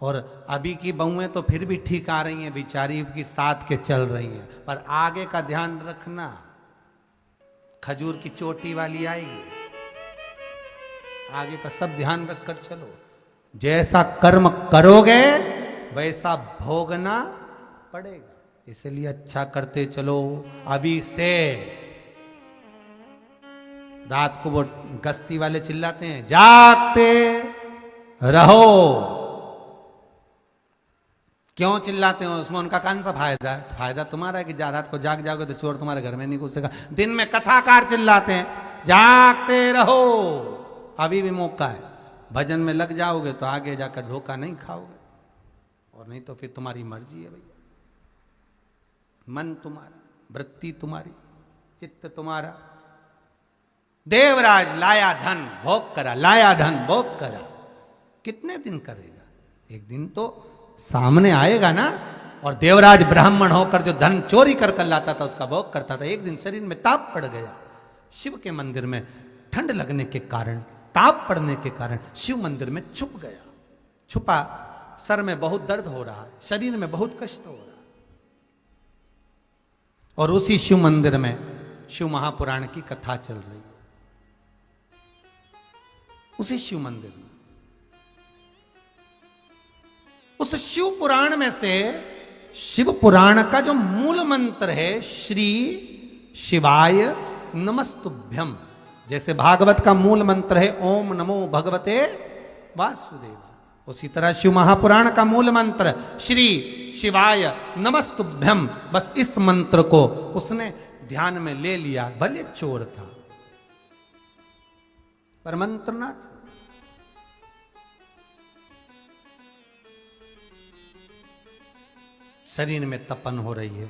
S1: और अभी की बहुएं तो फिर भी ठीक आ रही हैं, बेचारी की साथ के चल रही हैं, पर आगे का ध्यान रखना, खजूर की चोटी वाली आएगी, आगे का सब ध्यान रखकर चलो। जैसा कर्म करोगे वैसा भोगना पड़ेगा, इसलिए अच्छा करते चलो। अभी से रात को वो गश्ती वाले चिल्लाते हैं जागते रहो, क्यों चिल्लाते हो? उसमें उनका कौन सा फायदा है? फायदा तुम्हारा है कि रात को जाग जाओगे तो चोर तुम्हारे घर में नहीं घुसेगा। दिन में कथाकार चिल्लाते हैं जागते रहो, अभी भी मौका है। भजन में लग जाओगे तो आगे जाकर धोखा नहीं खाओगे, और नहीं तो फिर तुम्हारी मर्जी है भैया। मन तुम्हारा, वृत्ति तुम्हारी, चित्त तुम्हारा। देवराज लाया धन भोग करा, लाया धन भोग करा, कितने दिन करेगा? एक दिन तो सामने आएगा ना। और देवराज ब्राह्मण होकर जो धन चोरी कर लाता था उसका भोग करता था। एक दिन शरीर में ताप पड़ गया, शिव के मंदिर में ठंड लगने के कारण, ताप पड़ने के कारण शिव मंदिर में छुप गया। छुपा, सर में बहुत दर्द हो रहा है, शरीर में बहुत कष्ट हो रहा है। और उसी शिव मंदिर में शिव महापुराण की कथा चल रही है। उसी शिव मंदिर में, उस शिव पुराण में से शिव पुराण का जो मूल मंत्र है, श्री शिवाय नमस्तुभ्यम, जैसे भागवत का मूल मंत्र है ओम नमो भगवते वासुदेवा, उसी तरह शिव महापुराण का मूल मंत्र श्री शिवाय नमस्तुभ्यम। बस इस मंत्र को उसने ध्यान में ले लिया। भले चोर था पर मंत्र ना था। शरीर में तपन हो रही है,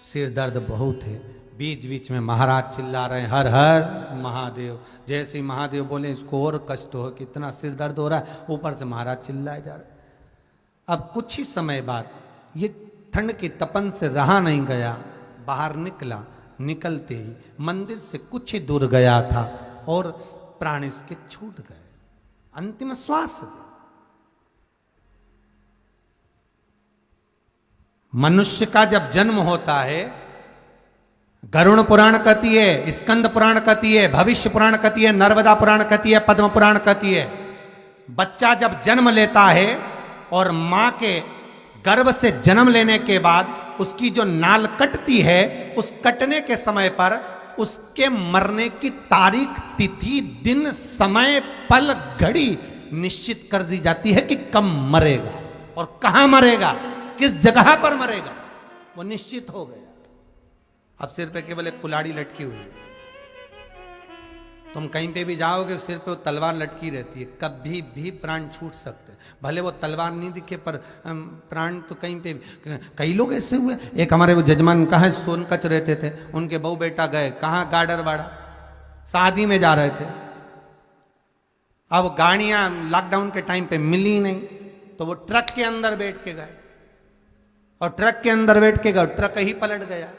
S1: सिर दर्द बहुत है। बीच बीच में महाराज चिल्ला रहे हैं हर हर महादेव। जैसे ही महादेव बोले इसको और कष्ट हो, कितना सिर दर्द हो रहा है, ऊपर से महाराज चिल्लाए जा रहे। अब कुछ ही समय बाद ये ठंड की तपन से रहा नहीं गया, बाहर निकला। निकलते ही मंदिर से कुछ ही दूर गया था और प्राण इसके छूट गए, अंतिम श्वास। मनुष्य का जब जन्म होता है, गरुण पुराण कहती है, स्कंद पुराण कहती है, भविष्य पुराण कहती है, नर्मदा पुराण कहती है, पद्म पुराण कहती है। बच्चा जब जन्म लेता है और मां के गर्भ से जन्म लेने के बाद उसकी जो नाल कटती है, उस कटने के समय पर उसके मरने की तारीख, तिथि, दिन, समय, पल, घड़ी निश्चित कर दी जाती है कि कब मरेगा और कहां मरेगा, किस जगह पर मरेगा, वो निश्चित हो गया। अब सिर पे केवल एक कुल्हाड़ी लटकी हुई है। तुम कहीं पे भी जाओगे सिर पे वो तलवार लटकी रहती है, कभी भी प्राण छूट सकते। भले वो तलवार नहीं दिखे पर प्राण तो कहीं पे। कई लोग ऐसे हुए, एक हमारे वो जजमान कहाँ सोनकच रहते थे, उनके बहू बेटा गए कहाँ गाडरवाड़ा, शादी में जा रहे थे। अब गाड़ियां लॉकडाउन के टाइम पे मिली नहीं, तो वो ट्रक के अंदर बैठ के गए, और ट्रक के अंदर बैठ के गए, ट्रक ही पलट गया।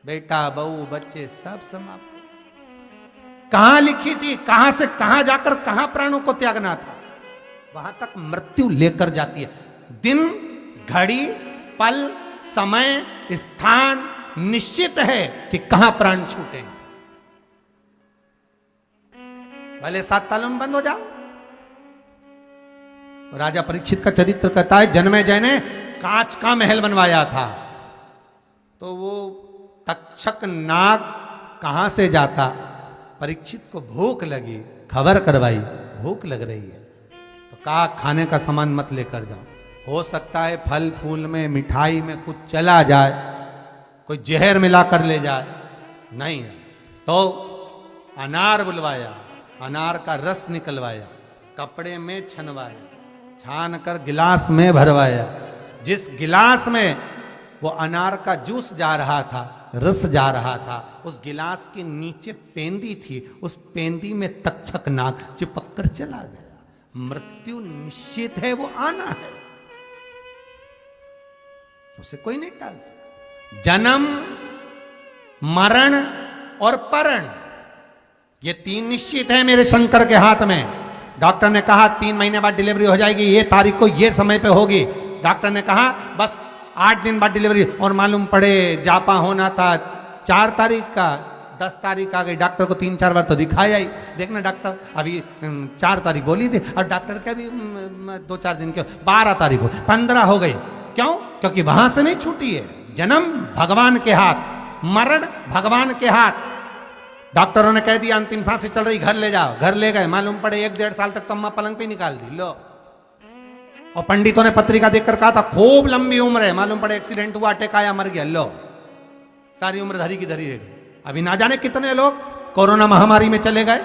S1: बेटा बहू बच्चे सब समाप्त। कहां लिखी थी, कहां से कहां जाकर कहां प्राणों को त्यागना था, वहां तक मृत्यु लेकर जाती है। दिन, घड़ी, पल, समय, स्थान निश्चित है कि कहां प्राण छूटेंगे। भले 7 तालों में बंद हो जाओ। राजा परीक्षित का चरित्र कहता है, जन्मेजय ने कांच का महल बनवाया था, तो वो तक्षक नाग कहां से जाता। परीक्षित को भूख लगी, खबर करवाई भूख लग रही है, तो कहा खाने का सामान मत लेकर जाओ, हो सकता है फल फूल में, मिठाई में कुछ चला जाए, कोई जहर मिलाकर ले जाए। नहीं है तो अनार बुलवाया, अनार का रस निकलवाया, कपड़े में छनवाया, छान कर गिलास में भरवाया। जिस गिलास में वो अनार का जूस जा रहा था, रस जा रहा था, उस गिलास के नीचे पेंदी थी, उस पेंदी में तक्षक नाग चिपक कर चला गया। मृत्यु निश्चित है, वो आना है, उसे कोई नहीं टाल सकता। जन्म, मरण और परण, ये 3 निश्चित है मेरे शंकर के हाथ में। डॉक्टर ने कहा 3 महीने बाद डिलीवरी हो जाएगी, ये तारीख को ये समय पे होगी। डॉक्टर ने कहा बस 8 दिन बाद डिलीवरी, और मालूम पड़े जापा होना था 4 तारीख का, 10 तारीख आ गई। डॉक्टर को 3-4 बार तो दिखाया ही, देखना डॉक्टर साहब अभी 4 तारीख बोली थी, और डॉक्टर के अभी 2-4 दिन के 12 तारीख हो, 15 हो गई। क्यों? क्योंकि वहां से नहीं छूटी है। जन्म भगवान के हाथ, मरण भगवान के हाथ। डॉक्टरों ने कह दिया अंतिम सांसें चल रही, घर ले जाओ, घर ले गए, मालूम पड़े 1-1.5 साल तक तो अम्मा पलंग पे निकाल दी। लो, और पंडितों ने पत्रिका देखकर कहा था खूब लंबी उम्र है, मालूम पड़े एक्सीडेंट हुआ, अटैक आया, मर गया। लो, सारी उम्र धरी की धरी रह गई। अभी ना जाने कितने लोग कोरोना महामारी में चले गए,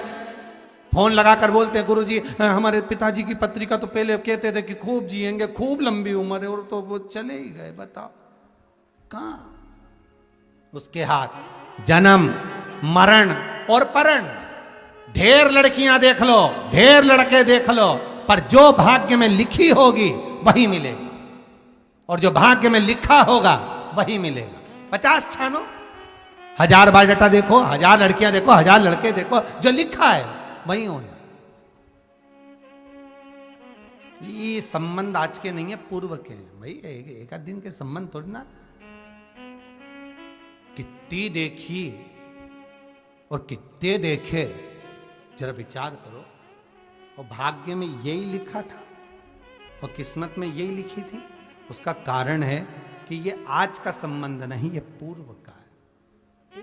S1: फोन लगाकर बोलते हैं गुरुजी हमारे पिताजी की पत्रिका तो पहले कहते थे कि खूब जिएंगे, खूब लंबी उम्र है, और तो वो चले ही गए। बताओ कहां उसके हाथ जन्म, मरण और परण। ढेर लड़कियां देख लो, ढेर लड़के देख लो, पर जो भाग्य में लिखी होगी वही मिलेगी, और जो भाग्य में लिखा होगा वही मिलेगा। 50 छानो, 1000 बायोडाटा देखो, 1000 लड़कियां देखो, 1000 लड़के देखो, जो लिखा है वही होना। ये संबंध आज के नहीं है, पूर्व के हैं भाई। एक आध दिन के संबंध थोड़ी ना। कितनी देखी और कितने देखे, जरा विचार करो। और भाग्य में यही लिखा था और किस्मत में यही लिखी थी। उसका कारण है कि ये आज का संबंध नहीं, ये पूर्व का है।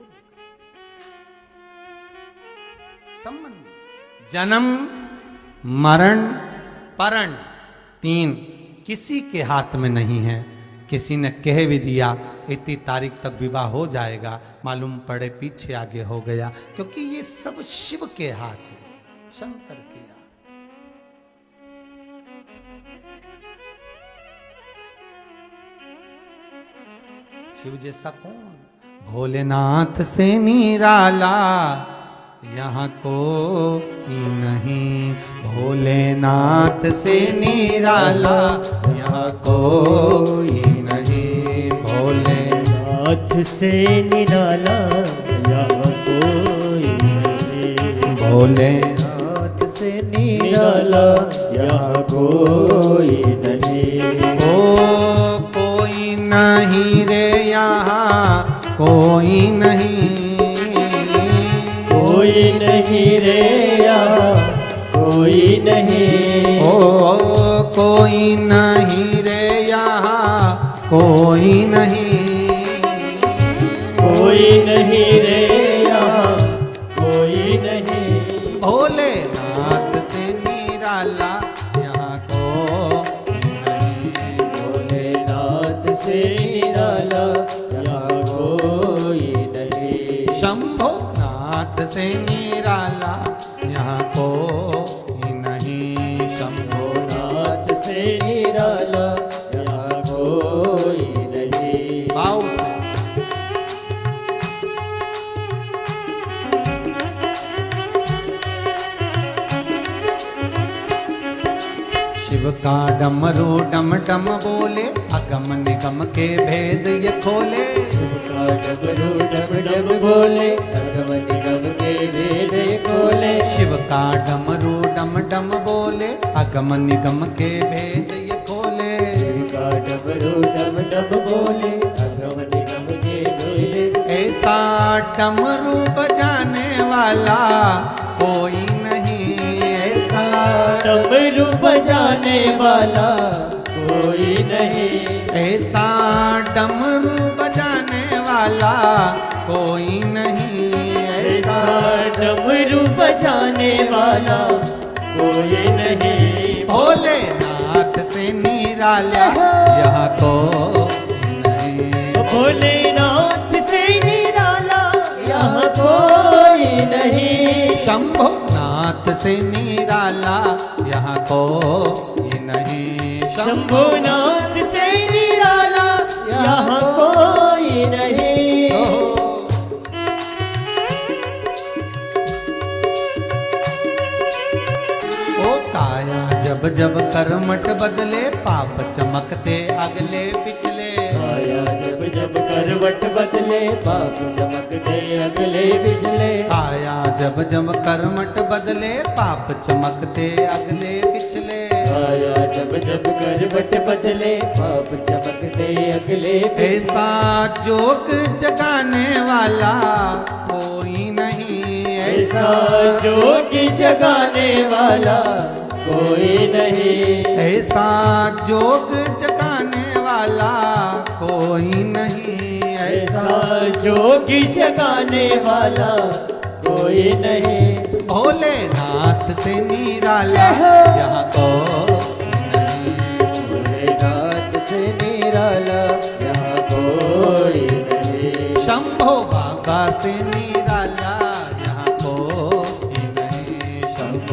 S1: संबंध जन्म, मरण, परण 3 किसी के हाथ में नहीं है। किसी ने कह भी दिया इतनी तारीख तक विवाह हो जाएगा, मालूम पड़े पीछे आगे हो गया, क्योंकि ये सब शिव के हाथ है, शंकर के हाथ। शिव जैसा कौन? भोलेनाथ से निराला यहाँ कोई नहीं, भोलेनाथ से निराला यहाँ कोई नहीं, भोलेनाथ से निराला यहाँ कोई नहीं, भोलेनाथ से निराला यहाँ कोई नहीं। ओ कोई नहीं रे यहाँ कोई नहीं, कोई नहीं रे यहाँ कोई नहीं। ओ कोई नहीं रे यहाँ कोई नहीं, कोई नहीं रे यहाँ कोई नहीं। भोलेनाथ से निराला यहाँ कोई नहीं, भोलेनाथ से निराला यहाँ कोई नहीं। शंभोनाथ से निराला यहाँ कोई नहीं, शंभोनाथ से निराला यहाँ कोई नहीं। भाव से शिव का डमरू डम डम बोले, अगम निगम के भेद ये खोले। शिव का डमरू डम डम बोले, अगम निगम के भेद ये खोले। शिव का डमरू डम डम बोले, अगम निगम के भेद ये खोले। शिव का डमरू डम डम बोले, अगम निगम के भेद। ऐसा डमरू बजाने वाला कोई नहीं, ऐसा डमरू बजाने वाला कोई नहीं, ऐसा डमरू बजाने वाला कोई नहीं, ऐसा डमरू बजाने वाला कोई नहीं। भोलेनाथ से निराला यहाँ कोई नहीं, भोलेनाथ से निराला यहाँ कोई नहीं। शंभोनाथ से निराला यहाँ कोई नहीं, शंभोनाथ से निराला यहाँ कोई नहीं। ओ काया जब जब कर्मठ बदले, पाप चमकते अगले पिछले। काया जब जब करवट बदले, पाप चमकते अगले पिछले। काया जब जब करवट बदले, पाप चमकते अगले पिछले। काया जब जब करवट बदले, पाप चमकते अगले। ऐसा जोग जगाने वाला कोई नहीं, ऐसा जोग जगाने वाला कोई नहीं, ऐसा जोग जगाने वाला कोई नहीं, ऐसा जोग जगाने वाला कोई नहीं। भोलेनाथ से निराला यहाँ कोई नहीं, भोलेनाथ से निराला यहाँ कोई नहीं। शंभो बाबा से निराला यहाँ कोई नहीं, शंभो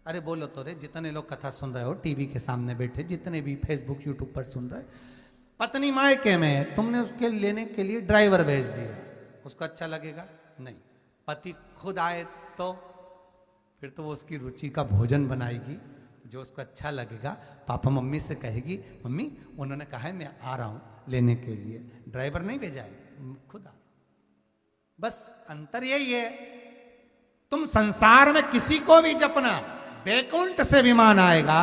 S1: अरे बोलो तो रे, जितने लोग कथा सुन रहे हो टीवी के सामने बैठे, जितने भी फेसबुक यूट्यूब पर सुन रहे, पत्नी मायके में है, तुमने उसके लेने के लिए ड्राइवर भेज दिया, उसको अच्छा लगेगा? नहीं। पति खुद आए तो फिर तो वो उसकी रुचि का भोजन बनाएगी जो उसको अच्छा लगेगा। पापा मम्मी से कहेगी, मम्मी उन्होंने कहा है मैं आ रहा हूं लेने के लिए, ड्राइवर नहीं भेजा है, खुद आ। बस अंतर यही है, तुम संसार में किसी को भी जपना, बैकुंठ से विमान आएगा,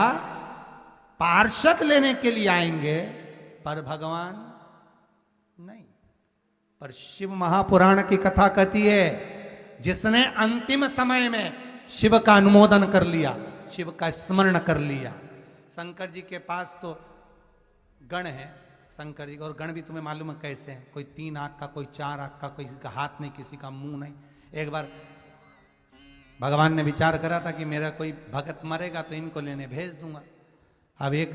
S1: पार्षद लेने के लिए आएंगे, पर भगवान नहीं। पर शिव महापुराण की कथा कहती है, जिसने अंतिम समय में शिव का अनुमोदन कर लिया, शिव का स्मरण कर लिया। शंकर जी के पास तो गण है, शंकर जी, और गण भी तुम्हें मालूम है कैसे हैं, कोई 3 आंख का, कोई 4 आंख का, किसी का हाथ नहीं, किसी का मुंह नहीं। एक बार भगवान ने विचार करा था कि मेरा कोई भगत मरेगा तो इनको लेने भेज दूंगा। अब एक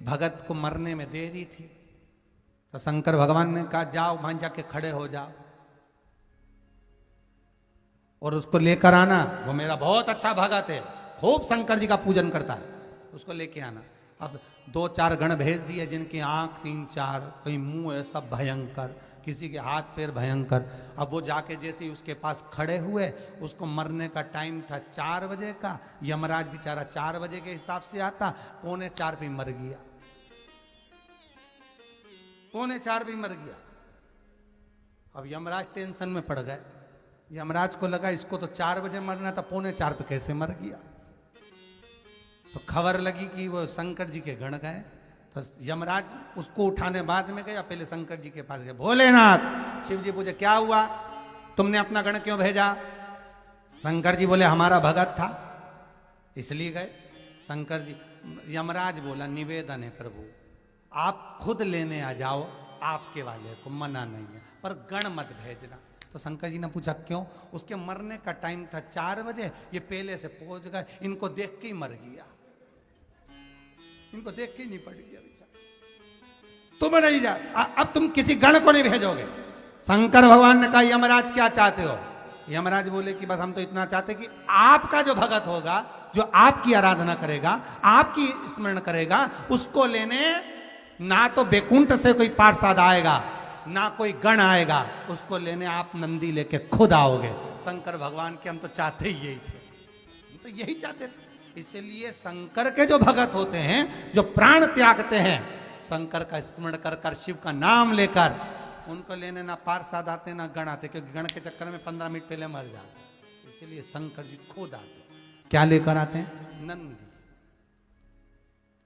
S1: भगत को मरने में देरी थी, तो शंकर भगवान ने कहा जाओ वहां जाके खड़े हो जाओ और उसको लेकर आना, वो मेरा बहुत अच्छा भगत है, खूब शंकर जी का पूजन करता है, उसको लेके आना। अब 2-4 गण भेज दिए, जिनकी आंख 3-4, कोई मुंह है सब भयंकर, किसी के हाथ पैर भयंकर। अब वो जाके जैसे ही उसके पास खड़े हुए, उसको मरने का टाइम था 4 बजे का, यमराज बेचारा 4 बजे के हिसाब से आता, 3:45 पे मर गया, 3:45 पे मर गया। अब यमराज टेंशन में पड़ गए, यमराज को लगा इसको तो 4 बजे मरना था, 3:45 पे कैसे मर गया। तो खबर लगी कि वो शंकर जी के गण गए, तो यमराज उसको उठाने बाद में गया, पहले शंकर जी के पास गए, भोलेनाथ। शिव जी पूछे क्या हुआ, तुमने अपना गण क्यों भेजा? शंकर जी बोले हमारा भगत था इसलिए गए। शंकर जी, यमराज बोला निवेदन है प्रभु, आप खुद लेने आ जाओ, आपके वाले को मना नहीं है, पर गण मत भेजना। तो शंकर जी ने पूछा क्यों? उसके मरने का टाइम था 4 बजे, ये पहले से पहुंच गए, इनको देख के ही मर गया, इनको देख के ही नहीं पड़ गया बेचारा। तुम नहीं जा, अब तुम किसी गण को नहीं भेजोगे। शंकर भगवान ने कहा यमराज क्या चाहते हो? यमराज बोले कि बस हम तो इतना चाहते कि आपका जो भगत होगा, जो आपकी आराधना करेगा, आपकी स्मरण करेगा, उसको लेने ना तो बैकुंठ से कोई पार्षद आएगा, ना कोई गण आएगा, उसको लेने आप नंदी लेके खुद आओगे। शंकर भगवान के हम तो चाहते ही यही थे, हम तो यही चाहते थे। इसलिए शंकर के जो भगत होते हैं, जो प्राण त्यागते हैं शंकर का स्मरण कर कर, शिव का नाम लेकर, उनको लेने ना पार्षद आते ना गण आते, क्योंकि गण के चक्कर में 15 मिनट पहले मर जाते। इसलिए शंकर जी खुद आते। क्या लेकर आते हैं? नंदी।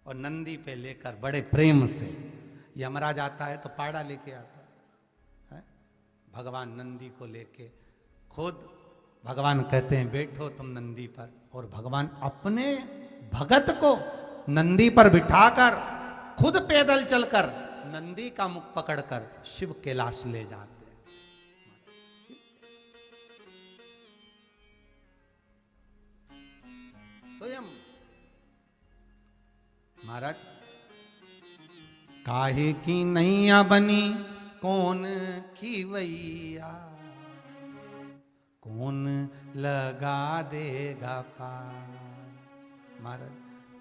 S1: और नंदी पे लेकर बड़े प्रेम से, यमराज आता है तो पाड़ा लेके आता है, भगवान नंदी को लेके खुद, भगवान कहते हैं बैठो तुम नंदी पर, और भगवान अपने भगत को नंदी पर बिठाकर खुद पैदल चलकर नंदी का मुख पकड़कर शिव कैलाश ले जाते हैं। स्वयं महाराज, काहे की नैया बनी कौन खीवैया, कौन लगा देगा पार। महाराज,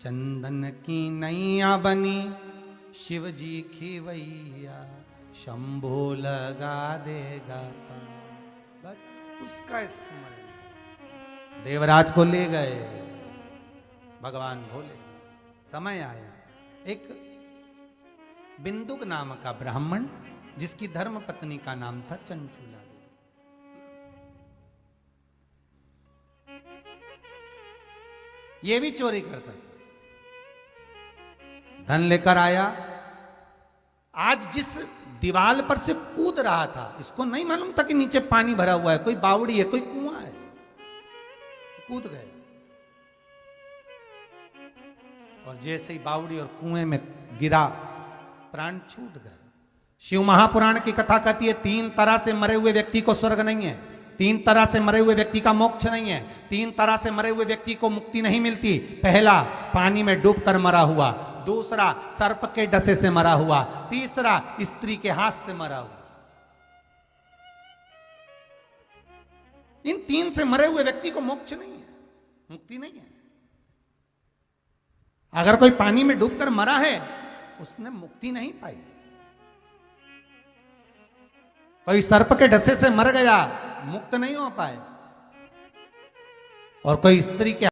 S1: चंदन की नैया बनी शिव जी खीवैया, शंभो लगा देगा पार। बस उसका स्मरण। देवराज को ले गए भगवान भोले। समय आया, एक बिंदुक नाम का ब्राह्मण, जिसकी धर्म पत्नी का नाम था चंचूला देवी, ये भी चोरी करता था, धन लेकर आया। आज जिस दीवाल पर से कूद रहा था, इसको नहीं मालूम था कि नीचे पानी भरा हुआ है, कोई बावड़ी है, कोई कुआं है, कूद गए। और जैसे ही बावड़ी और कुएं में गिरा, प्राण छूट गए। शिव महापुराण की कथा कहती है 3 तरह से मरे हुए व्यक्ति को स्वर्ग नहीं है, 3 तरह से मरे हुए व्यक्ति का मोक्ष नहीं है, 3 तरह से मरे हुए व्यक्ति को मुक्ति नहीं मिलती। पहला, पानी में डूबकर मरा हुआ, दूसरा सर्प के डसे से मरा हुआ, तीसरा स्त्री के हाथ से मरा हुआ। इन 3 से मरे हुए व्यक्ति को मोक्ष नहीं है, मुक्ति नहीं है। अगर कोई पानी में डूबकर मरा है उसने मुक्ति नहीं पाई। कोई सर्प के डसे से मर गया, मुक्त नहीं हो पाए। और कोई स्त्री के